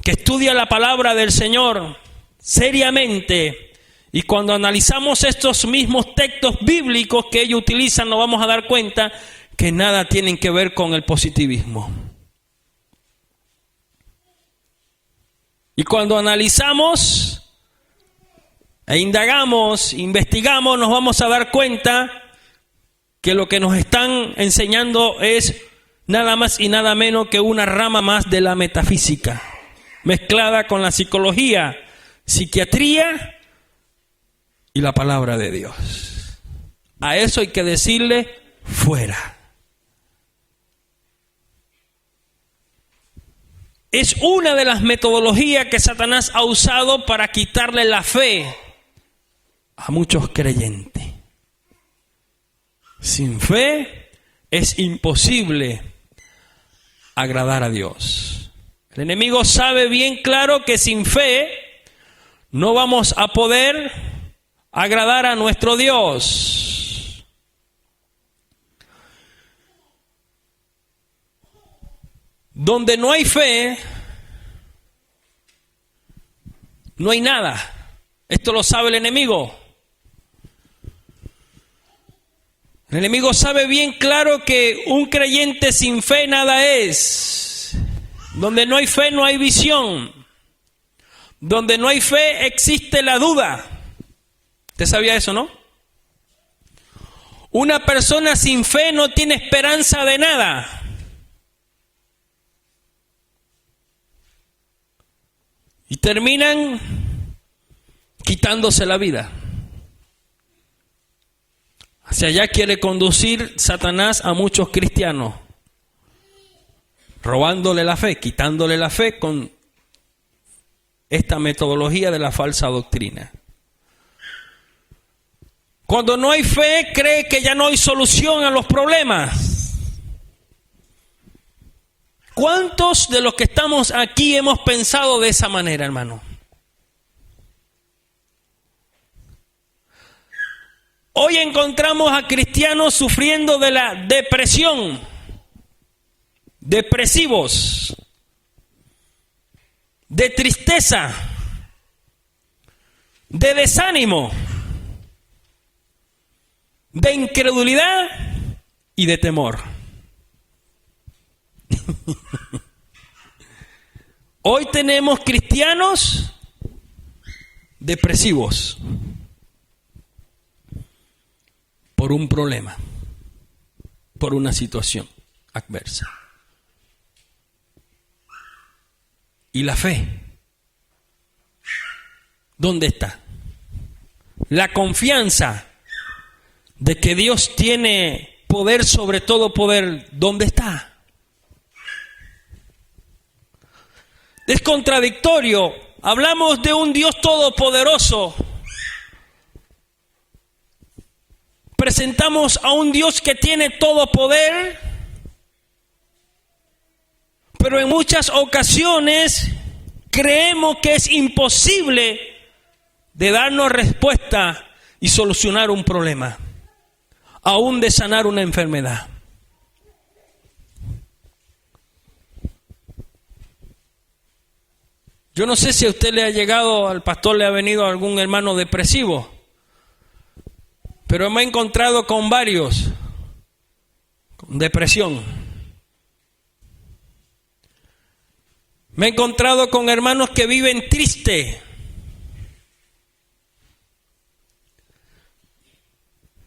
que estudia la palabra del Señor seriamente, y cuando analizamos estos mismos textos bíblicos que ellos utilizan, nos vamos a dar cuenta que nada tienen que ver con el positivismo. Y cuando analizamos e indagamos, investigamos, nos vamos a dar cuenta que lo que nos están enseñando es nada más y nada menos que una rama más de la metafísica, mezclada con la psicología, psiquiatría y la palabra de Dios. A eso hay que decirle fuera. Es una de las metodologías que Satanás ha usado para quitarle la fe a muchos creyentes. Sin fe es imposible agradar a Dios. El enemigo sabe bien claro que sin fe no vamos a poder agradar a nuestro Dios. Donde no hay fe, no hay nada. Esto lo sabe el enemigo. El enemigo sabe bien claro que un creyente sin fe nada es. Donde no hay fe no hay visión. Donde no hay fe existe la duda. ¿Usted sabía eso, no? Una persona sin fe no tiene esperanza de nada. Y terminan quitándose la vida. Hacia allá quiere conducir Satanás a muchos cristianos, robándole la fe, quitándole la fe con esta metodología de la falsa doctrina. Cuando no hay fe, cree que ya no hay solución a los problemas. ¿Cuántos de los que estamos aquí hemos pensado de esa manera, hermano? Hoy encontramos a cristianos sufriendo de la depresión, depresivos, de tristeza, de desánimo, de incredulidad y de temor. Hoy tenemos cristianos depresivos por un problema, por una situación adversa. ¿Y la fe? ¿Dónde está? La confianza de que Dios tiene poder sobre todo poder, ¿dónde está? Es contradictorio. Hablamos de un Dios todopoderoso. Presentamos a un Dios que tiene todo poder, pero en muchas ocasiones creemos que es imposible de darnos respuesta y solucionar un problema, aún de sanar una enfermedad. Yo no sé si a usted le ha llegado, al pastor le ha venido algún hermano depresivo, pero me he encontrado con varios con depresión. Me he encontrado con hermanos que viven tristes.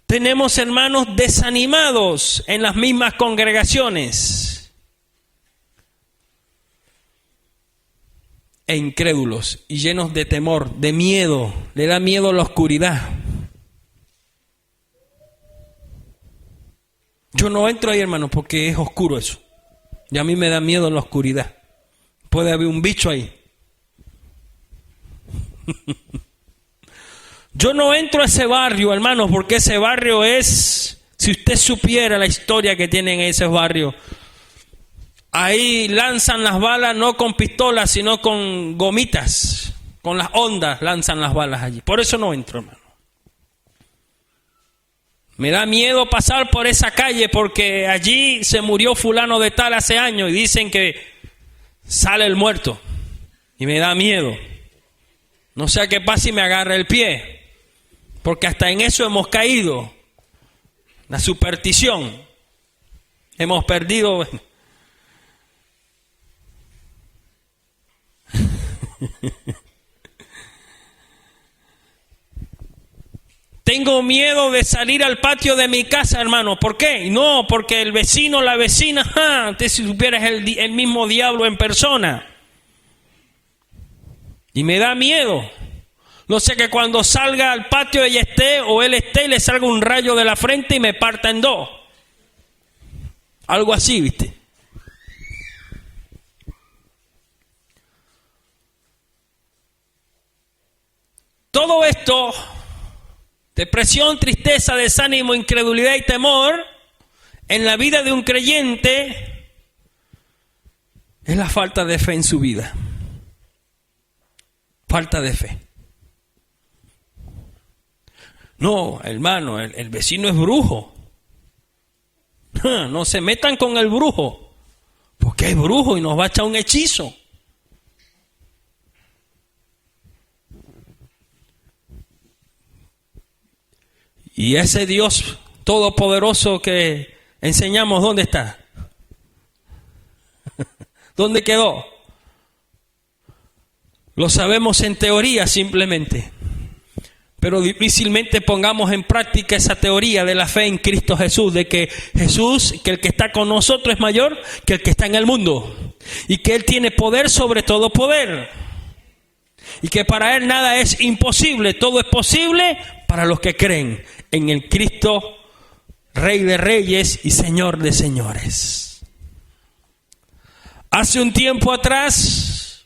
Tenemos hermanos desanimados en las mismas congregaciones e incrédulos y llenos de temor, de miedo. Le da miedo la oscuridad. Yo no entro ahí, hermano, porque es oscuro eso. Y a mí me da miedo la oscuridad. Puede haber un bicho ahí. Yo no entro a ese barrio, hermanos, porque ese barrio es, si usted supiera la historia que tienen en ese barrio, ahí lanzan las balas no con pistolas, sino con gomitas, con las ondas lanzan las balas allí. Por eso no entro, hermano. Me da miedo pasar por esa calle porque allí se murió fulano de tal hace años y dicen que sale el muerto. Y me da miedo. No sea que pase y me agarre el pie. Porque hasta en eso hemos caído. La superstición. Hemos perdido. Tengo miedo de salir al patio de mi casa, hermano. ¿Por qué? No, porque el vecino, la vecina, usted si supiera es el mismo diablo en persona. Y me da miedo. No sé que cuando salga al patio ella esté o él esté y le salga un rayo de la frente y me parta en dos. Algo así, ¿viste? Todo esto, depresión, tristeza, desánimo, incredulidad y temor, en la vida de un creyente, es la falta de fe en su vida. Falta de fe. No, hermano, el vecino es brujo. No se metan con el brujo, porque es brujo y nos va a echar un hechizo. Y ese Dios todopoderoso que enseñamos, ¿dónde está? ¿Dónde quedó? Lo sabemos en teoría simplemente. pero difícilmente pongamos en práctica esa teoría de la fe en Cristo Jesús, de que Jesús, que el que está con nosotros es mayor que el que está en el mundo, y que Él tiene poder sobre todo poder, y que para Él nada es imposible, todo es posible para los que creen en el Cristo, Rey de Reyes y Señor de Señores. Hace un tiempo atrás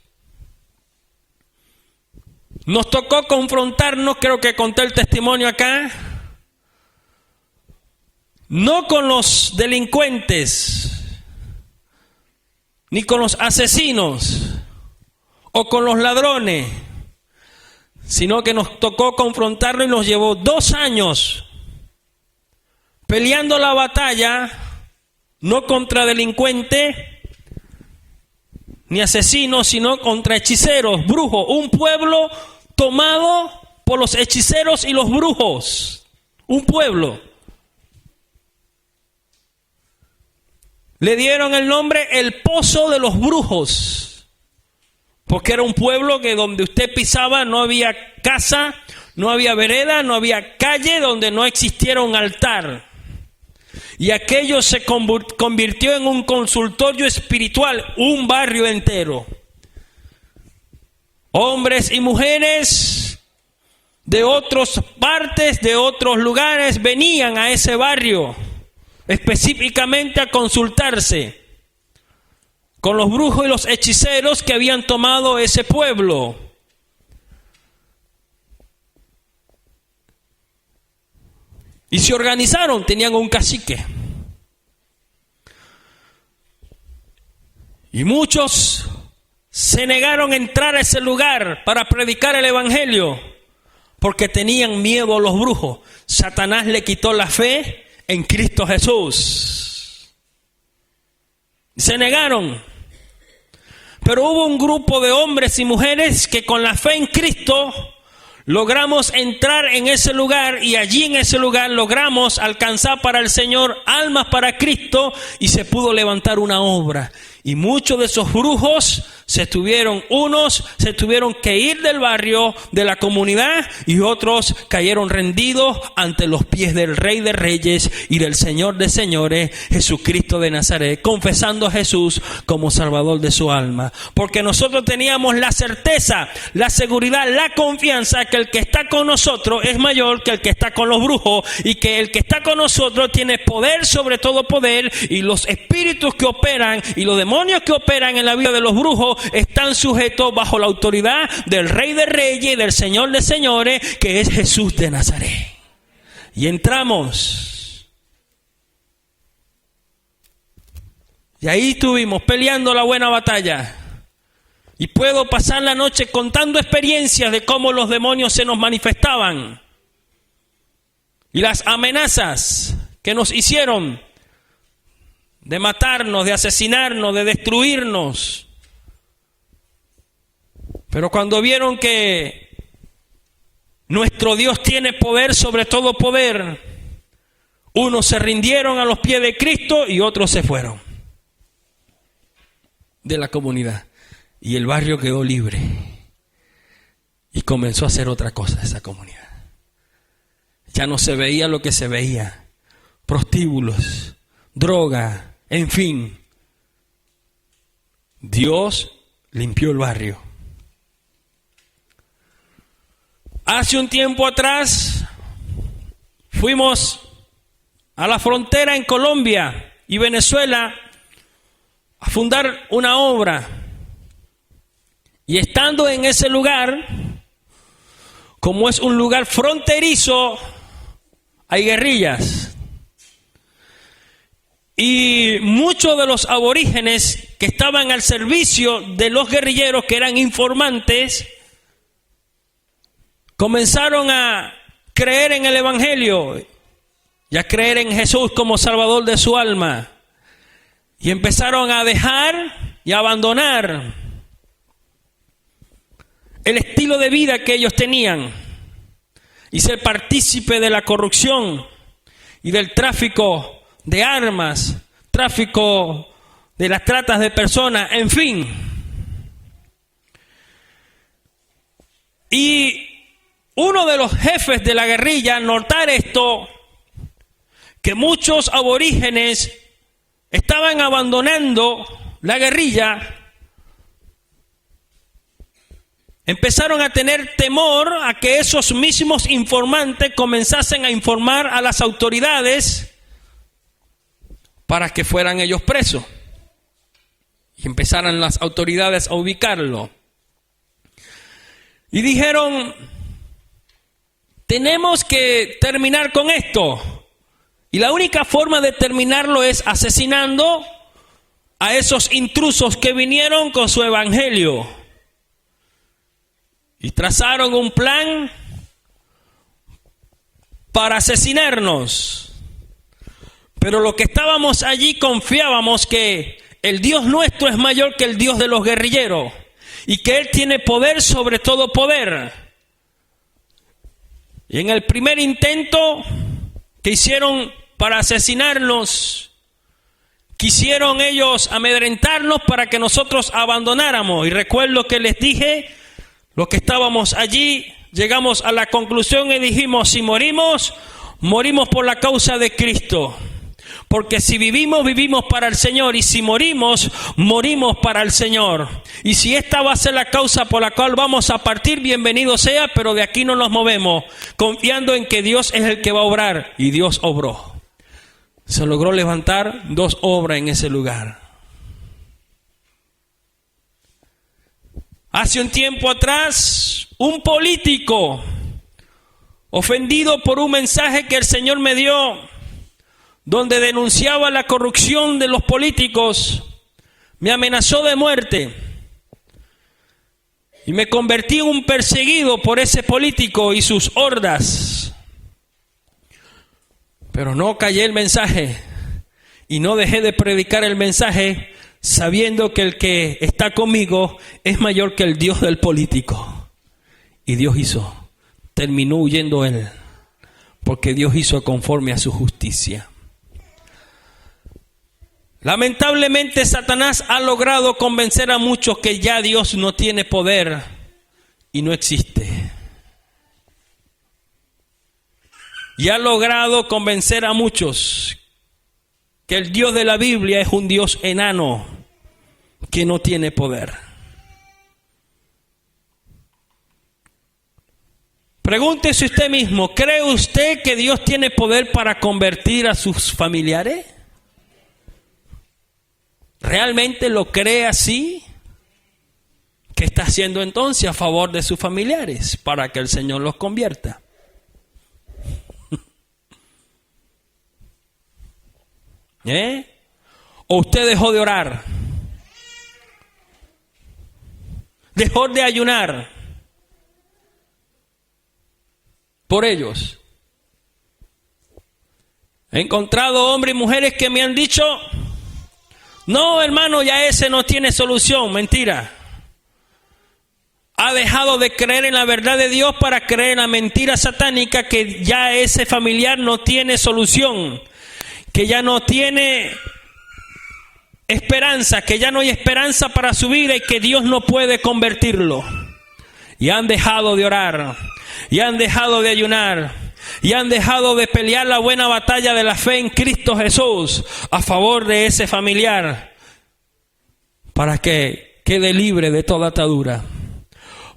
nos tocó confrontarnos, creo que conté el testimonio acá, no con los delincuentes, ni con los asesinos, o con los ladrones, sino que nos tocó confrontarlo y nos llevó 2 años peleando la batalla, no contra delincuentes ni asesinos, sino contra hechiceros, brujos, un pueblo tomado por los hechiceros y los brujos, un pueblo. Le dieron el nombre el Pozo de los Brujos, porque era un pueblo que donde usted pisaba no había casa, no había vereda, no había calle donde no existiera un altar. Y aquello se convirtió en un consultorio espiritual, un barrio entero. Hombres y mujeres de otras partes, de otros lugares, venían a ese barrio específicamente a consultarse con los brujos y los hechiceros que habían tomado ese pueblo. Y se organizaron, tenían un cacique. Y muchos se negaron a entrar a ese lugar para predicar el evangelio, porque tenían miedo a los brujos. Satanás le quitó la fe en Cristo Jesús. Se negaron. Pero hubo un grupo de hombres y mujeres que con la fe en Cristo logramos entrar en ese lugar, y allí en ese lugar logramos alcanzar para el Señor almas para Cristo, y se pudo levantar una obra. Y muchos de esos brujos unos se tuvieron que ir del barrio, de la comunidad, y otros cayeron rendidos ante los pies del Rey de Reyes y del Señor de Señores, Jesucristo de Nazaret, confesando a Jesús como Salvador de su alma. Porque nosotros teníamos la certeza, la seguridad, la confianza que el que está con nosotros es mayor que el que está con los brujos, y que el que está con nosotros tiene poder sobre todo poder, y los espíritus que operan y los demonios que operan en la vida de los brujos están sujetos bajo la autoridad del Rey de Reyes y del Señor de Señores, que es Jesús de Nazaret. Y entramos. Y ahí estuvimos peleando la buena batalla. Y puedo pasar la noche contando experiencias de cómo los demonios se nos manifestaban. Y las amenazas que nos hicieron de matarnos, de asesinarnos, de destruirnos. Pero cuando vieron que nuestro Dios tiene poder sobre todo poder, unos se rindieron a los pies de Cristo y otros se fueron de la comunidad. Y el barrio quedó libre. Y comenzó a hacer otra cosa esa comunidad. Ya no se veía lo que se veía. Prostíbulos, droga, en fin. Dios limpió el barrio. Hace un tiempo atrás fuimos a la frontera en Colombia y Venezuela a fundar una obra. Y estando en ese lugar, como es un lugar fronterizo, hay guerrillas. Y muchos de los aborígenes que estaban al servicio de los guerrilleros, que eran informantes, comenzaron a creer en el Evangelio y a creer en Jesús como Salvador de su alma. Y empezaron a dejar y a abandonar el estilo de vida que ellos tenían y ser partícipe de la corrupción y del tráfico de armas, tráfico de las tratas de personas, en fin. Y uno de los jefes de la guerrilla, al notar esto, que muchos aborígenes estaban abandonando la guerrilla, empezaron a tener temor a que esos mismos informantes comenzasen a informar a las autoridades para que fueran ellos presos. Y empezaran las autoridades a ubicarlo. Y dijeron, tenemos que terminar con esto. Y la única forma de terminarlo es asesinando a esos intrusos que vinieron con su evangelio. Y trazaron un plan para asesinarnos. Pero los que estábamos allí confiábamos que el Dios nuestro es mayor que el Dios de los guerrilleros. Y que Él tiene poder sobre todo poder. Y en el primer intento que hicieron para asesinarnos, quisieron ellos amedrentarnos para que nosotros abandonáramos. Y recuerdo que les dije, los que estábamos allí, llegamos a la conclusión y dijimos, si morimos, morimos por la causa de Cristo. Porque si vivimos, vivimos para el Señor. Y si morimos, morimos para el Señor. Y si esta va a ser la causa por la cual vamos a partir, bienvenido sea, pero de aquí no nos movemos, confiando en que Dios es el que va a obrar. Y Dios obró. Se logró levantar 2 obras en ese lugar. Hace un tiempo atrás, un político, ofendido por un mensaje que el Señor me dio, donde denunciaba la corrupción de los políticos, me amenazó de muerte. Y me convertí en un perseguido por ese político y sus hordas. Pero no callé el mensaje y no dejé de predicar el mensaje, sabiendo que el que está conmigo es mayor que el Dios del político. Y Dios hizo, terminó huyendo él, porque Dios hizo conforme a su justicia. Lamentablemente Satanás ha logrado convencer a muchos que ya Dios no tiene poder y no existe. Y ha logrado convencer a muchos que el Dios de la Biblia es un Dios enano que no tiene poder. Pregúntese usted mismo, ¿cree usted que Dios tiene poder para convertir a sus familiares? ¿Realmente lo cree así? ¿Qué está haciendo entonces a favor de sus familiares para que el Señor los convierta? ¿O usted dejó de orar? ¿Dejó de ayunar por ellos? He encontrado hombres y mujeres que me han dicho, no, hermano, ya ese no tiene solución. Mentira. Ha dejado de creer en la verdad de Dios para creer en la mentira satánica, que ya ese familiar no tiene solución, que ya no tiene esperanza, que ya no hay esperanza para su vida y que Dios no puede convertirlo. Y han dejado de orar, y han dejado de ayunar, y han dejado de pelear la buena batalla de la fe en Cristo Jesús a favor de ese familiar, para que quede libre de toda atadura.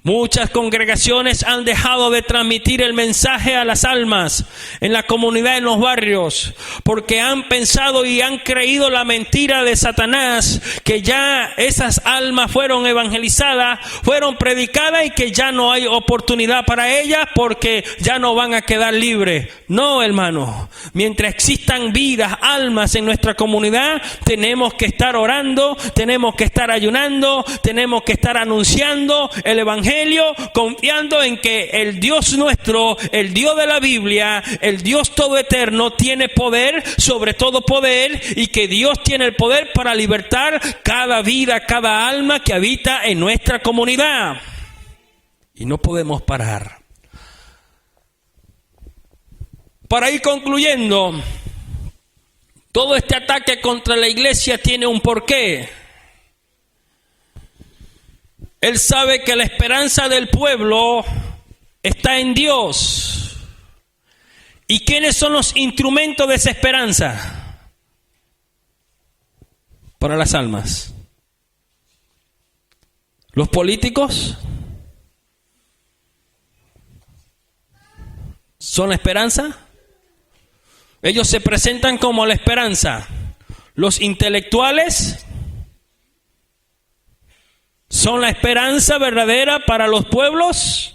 Muchas congregaciones han dejado de transmitir el mensaje a las almas en la comunidad, en los barrios, porque han pensado y han creído la mentira de Satanás, que ya esas almas fueron evangelizadas, fueron predicadas y que ya no hay oportunidad para ellas porque ya no van a quedar libres. No, hermano, mientras existan vidas, almas en nuestra comunidad, tenemos que estar orando, tenemos que estar ayunando, tenemos que estar anunciando el evangelio, confiando en que el Dios nuestro, el Dios de la Biblia, el Dios todo eterno, tiene poder sobre todo poder, y que Dios tiene el poder para libertar cada vida, cada alma que habita en nuestra comunidad. Y no podemos parar. Para ir concluyendo, todo este ataque contra la iglesia tiene un porqué. Él sabe que la esperanza del pueblo está en Dios. ¿Y quiénes son los instrumentos de esa esperanza para las almas? ¿Los políticos son la esperanza? Ellos se presentan como la esperanza. ¿Los intelectuales son la esperanza verdadera para los pueblos?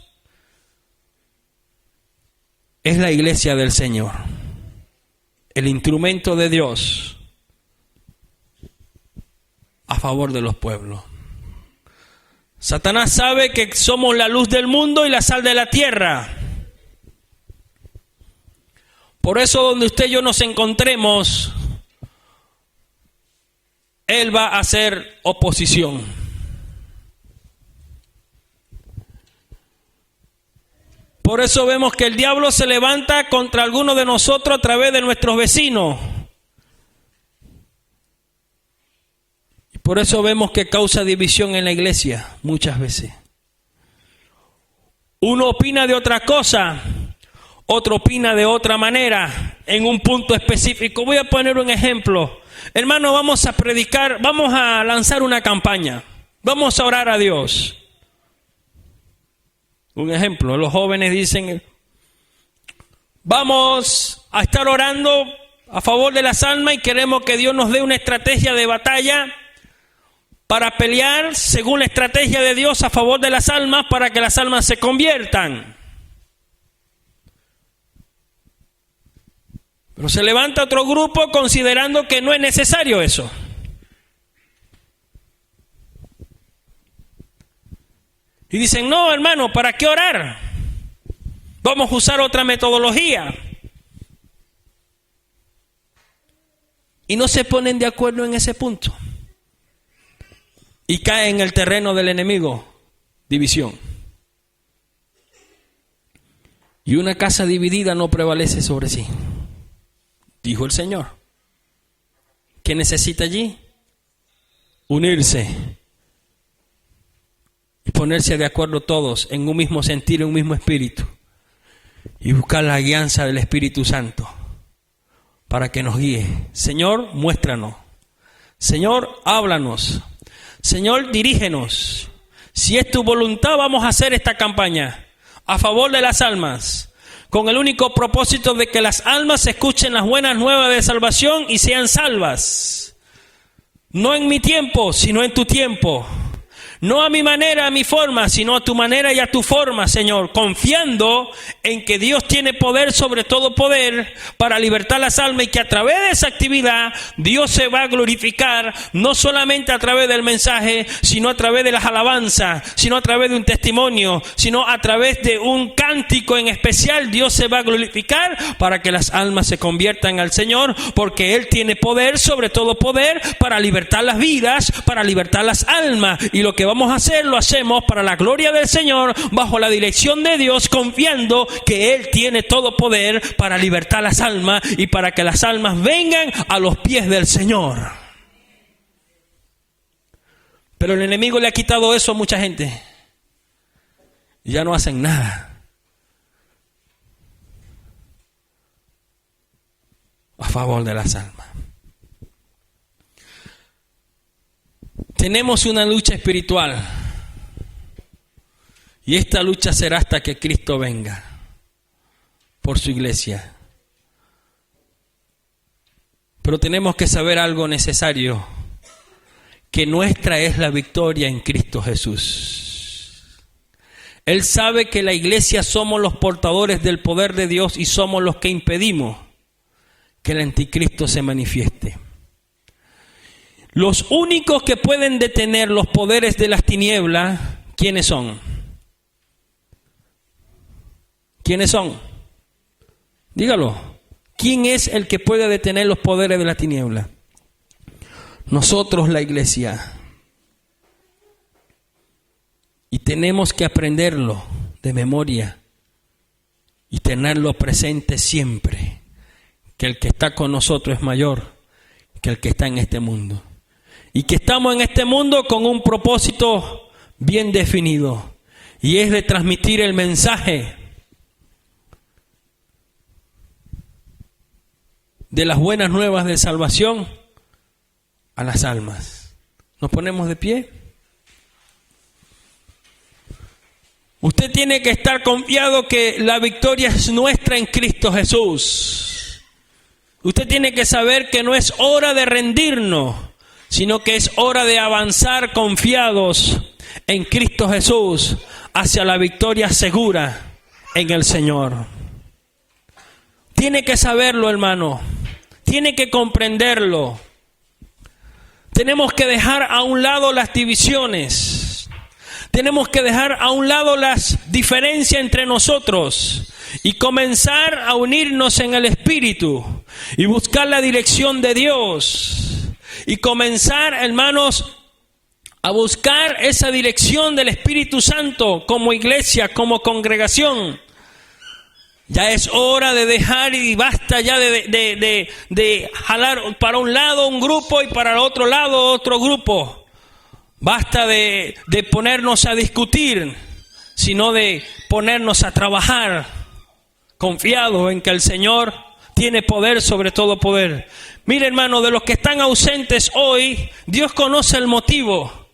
Es la iglesia del Señor, el instrumento de Dios a favor de los pueblos. Satanás sabe que somos la luz del mundo y la sal de la tierra. Por eso donde usted y yo nos encontremos, él va a hacer oposición. Por eso vemos que el diablo se levanta contra alguno de nosotros a través de nuestros vecinos. Y por eso vemos que causa división en la iglesia muchas veces. Uno opina de otra cosa, otro opina de otra manera, en un punto específico. Voy a poner un ejemplo. Hermano, vamos a predicar, vamos a lanzar una campaña. Vamos a orar a Dios. Un ejemplo, los jóvenes dicen, vamos a estar orando a favor de las almas y queremos que Dios nos dé una estrategia de batalla para pelear según la estrategia de Dios a favor de las almas para que las almas se conviertan. Pero se levanta otro grupo considerando que no es necesario eso. Y dicen, no, hermano, ¿para qué orar? Vamos a usar otra metodología. Y no se ponen de acuerdo en ese punto. Y cae en el terreno del enemigo, división. Y una casa dividida no prevalece sobre sí, dijo el Señor. ¿Qué necesita allí? Unirse. Y ponerse de acuerdo todos en un mismo sentir, en un mismo espíritu. Y buscar la guianza del Espíritu Santo para que nos guíe. Señor, muéstranos. Señor, háblanos. Señor, dirígenos. Si es tu voluntad, vamos a hacer esta campaña a favor de las almas, con el único propósito de que las almas escuchen las buenas nuevas de salvación y sean salvas. No en mi tiempo, sino en tu tiempo. No a mi manera, a mi forma, sino a tu manera y a tu forma, Señor, confiando en que Dios tiene poder sobre todo poder para libertar las almas y que a través de esa actividad Dios se va a glorificar, no solamente a través del mensaje, sino a través de las alabanzas, sino a través de un testimonio, sino a través de un cántico en especial. Dios se va a glorificar para que las almas se conviertan al Señor, porque Él tiene poder sobre todo poder para libertar las vidas, para libertar las almas, y lo que vamos a hacer, lo hacemos para la gloria del Señor, bajo la dirección de Dios, confiando que Él tiene todo poder para libertar las almas y para que las almas vengan a los pies del Señor. Pero el enemigo le ha quitado eso a mucha gente. Y ya no hacen nada a favor de las almas. Tenemos una lucha espiritual y esta lucha será hasta que Cristo venga por su iglesia. Pero tenemos que saber algo necesario, que nuestra es la victoria en Cristo Jesús. Él sabe que la iglesia somos los portadores del poder de Dios y somos los que impedimos que el anticristo se manifieste. Los únicos que pueden detener los poderes de las tinieblas, ¿quiénes son? ¿Quiénes son? Dígalo. ¿Quién es el que puede detener los poderes de la tiniebla? Nosotros, la iglesia. Y tenemos que aprenderlo de memoria y tenerlo presente siempre, que el que está con nosotros es mayor que el que está en este mundo. Y que estamos en este mundo con un propósito bien definido, y es de transmitir el mensaje de las buenas nuevas de salvación a las almas. ¿Nos ponemos de pie? Usted tiene que estar confiado que la victoria es nuestra en Cristo Jesús. Usted tiene que saber que no es hora de rendirnos, sino que es hora de avanzar confiados en Cristo Jesús hacia la victoria segura en el Señor. Tiene que saberlo, hermano. Tiene que comprenderlo. Tenemos que dejar a un lado las divisiones. Tenemos que dejar a un lado las diferencias entre nosotros y comenzar a unirnos en el Espíritu y buscar la dirección de Dios. Y comenzar, hermanos, a buscar esa dirección del Espíritu Santo como iglesia, como congregación. Ya es hora de dejar y basta ya de jalar para un lado un grupo y para el otro lado otro grupo. Basta de ponernos a discutir, sino de ponernos a trabajar, confiados en que el Señor tiene poder sobre todo poder. Mire, hermano, de los que están ausentes hoy, Dios conoce el motivo.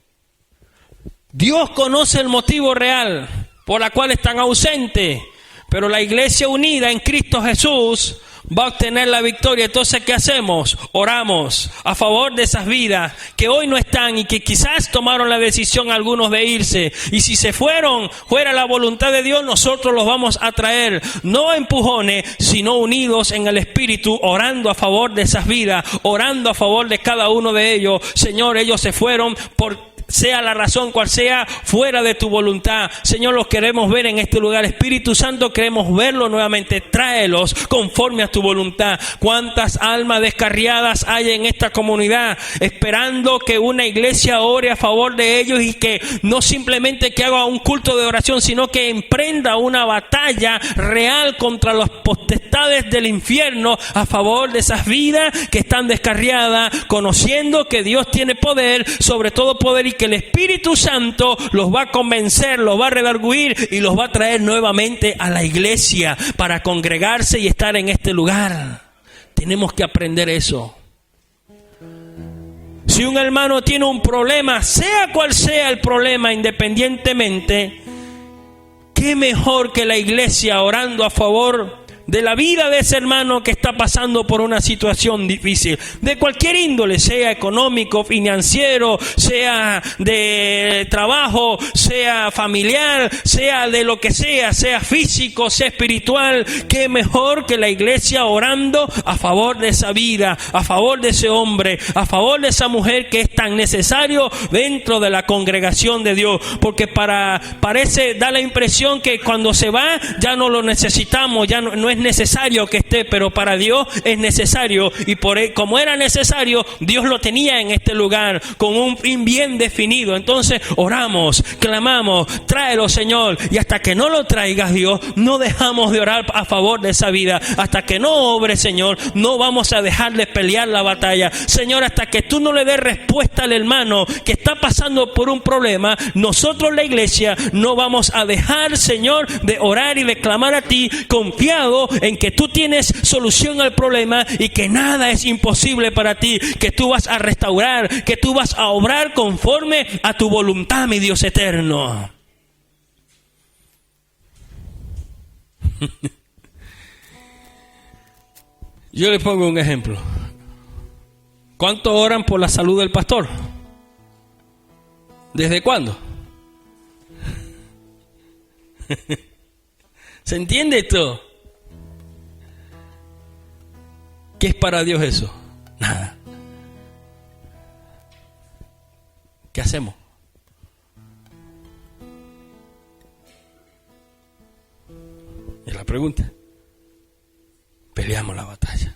Dios conoce el motivo real por la cual están ausentes. Pero la iglesia unida en Cristo Jesús va a obtener la victoria. Entonces, ¿qué hacemos? Oramos a favor de esas vidas que hoy no están y que quizás tomaron la decisión algunos de irse. Y si se fueron, fuera la voluntad de Dios, nosotros los vamos a traer. No a empujones, sino unidos en el Espíritu, orando a favor de esas vidas, orando a favor de cada uno de ellos. Señor, ellos se fueron por... sea la razón cual sea, fuera de tu voluntad. Señor, los queremos ver en este lugar. Espíritu Santo, queremos verlo nuevamente. Tráelos conforme a tu voluntad. ¿Cuántas almas descarriadas hay en esta comunidad esperando que una iglesia ore a favor de ellos y que no simplemente que haga un culto de oración, sino que emprenda una batalla real contra las potestades del infierno a favor de esas vidas que están descarriadas, conociendo que Dios tiene poder, sobre todo poder, y que el Espíritu Santo los va a convencer, los va a redarguir y los va a traer nuevamente a la iglesia para congregarse y estar en este lugar. Tenemos que aprender eso. Si un hermano tiene un problema, sea cual sea el problema, independientemente, qué mejor que la iglesia orando a favor de la vida de ese hermano que está pasando por una situación difícil, de cualquier índole, sea económico, financiero, sea de trabajo, sea familiar, sea de lo que sea físico, sea espiritual. Qué mejor que la iglesia orando a favor de esa vida, a favor de ese hombre, a favor de esa mujer que es tan necesario dentro de la congregación de Dios, porque parece dar la impresión que cuando se va ya no lo necesitamos, ya no es necesario que esté, pero para Dios es necesario, y como era necesario, Dios lo tenía en este lugar con un fin bien definido. Entonces oramos, clamamos, tráelo, Señor, y hasta que no lo traigas, Dios, no dejamos de orar a favor de esa vida. Hasta que no obre, Señor, no vamos a dejar de pelear la batalla, Señor. Hasta que tú no le des respuesta al hermano que está pasando por un problema, nosotros, la iglesia, no vamos a dejar, Señor, de orar y de clamar a ti, confiado en que tú tienes solución al problema y que nada es imposible para ti, que tú vas a restaurar, que tú vas a obrar conforme a tu voluntad, mi Dios eterno. Yo le pongo un ejemplo. ¿Cuánto oran por la salud del pastor? ¿Desde cuándo? ¿Se entiende esto? ¿Qué es para Dios eso? Nada. ¿Qué hacemos? Es la pregunta. Peleamos la batalla.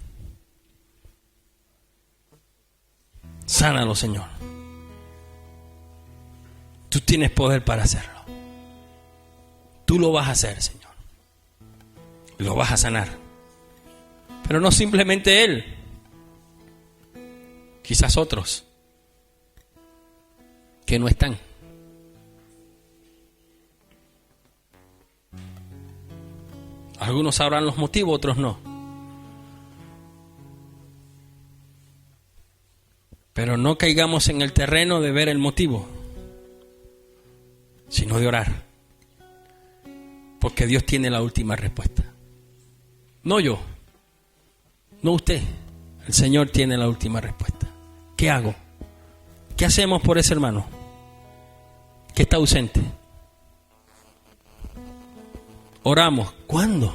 Sánalo, Señor. Tú tienes poder para hacerlo. Tú lo vas a hacer, Señor. Lo vas a sanar. Pero no simplemente Él. Quizás otros que no están. Algunos sabrán los motivos, otros no. no caigamos en el terreno de ver el motivo, sino de orar. Porque Dios tiene la última respuesta. No yo, no usted. El Señor tiene la última respuesta. ¿Qué hago? ¿Qué hacemos por ese hermano que está ausente? Oramos. ¿Cuándo?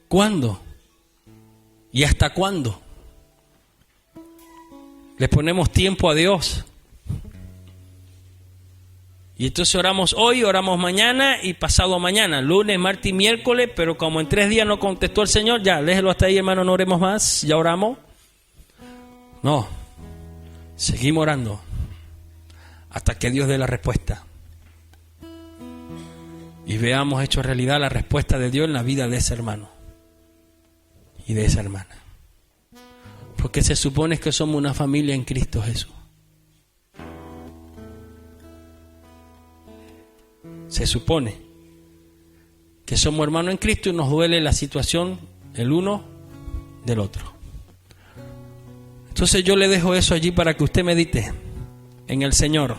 ¿Cuándo? ¿Y hasta cuándo? Le ponemos tiempo a Dios. Y entonces oramos hoy, oramos mañana y pasado mañana, lunes, martes y miércoles, pero como en 3 días no contestó el Señor, ya, déjelo hasta ahí, hermano, no oremos más, ya oramos. No, seguimos orando hasta que Dios dé la respuesta. Y veamos hecho realidad la respuesta de Dios en la vida de ese hermano y de esa hermana. Porque se supone que somos una familia en Cristo Jesús. Se supone que somos hermanos en Cristo y nos duele la situación el uno del otro. Entonces yo le dejo eso allí para que usted medite en el Señor.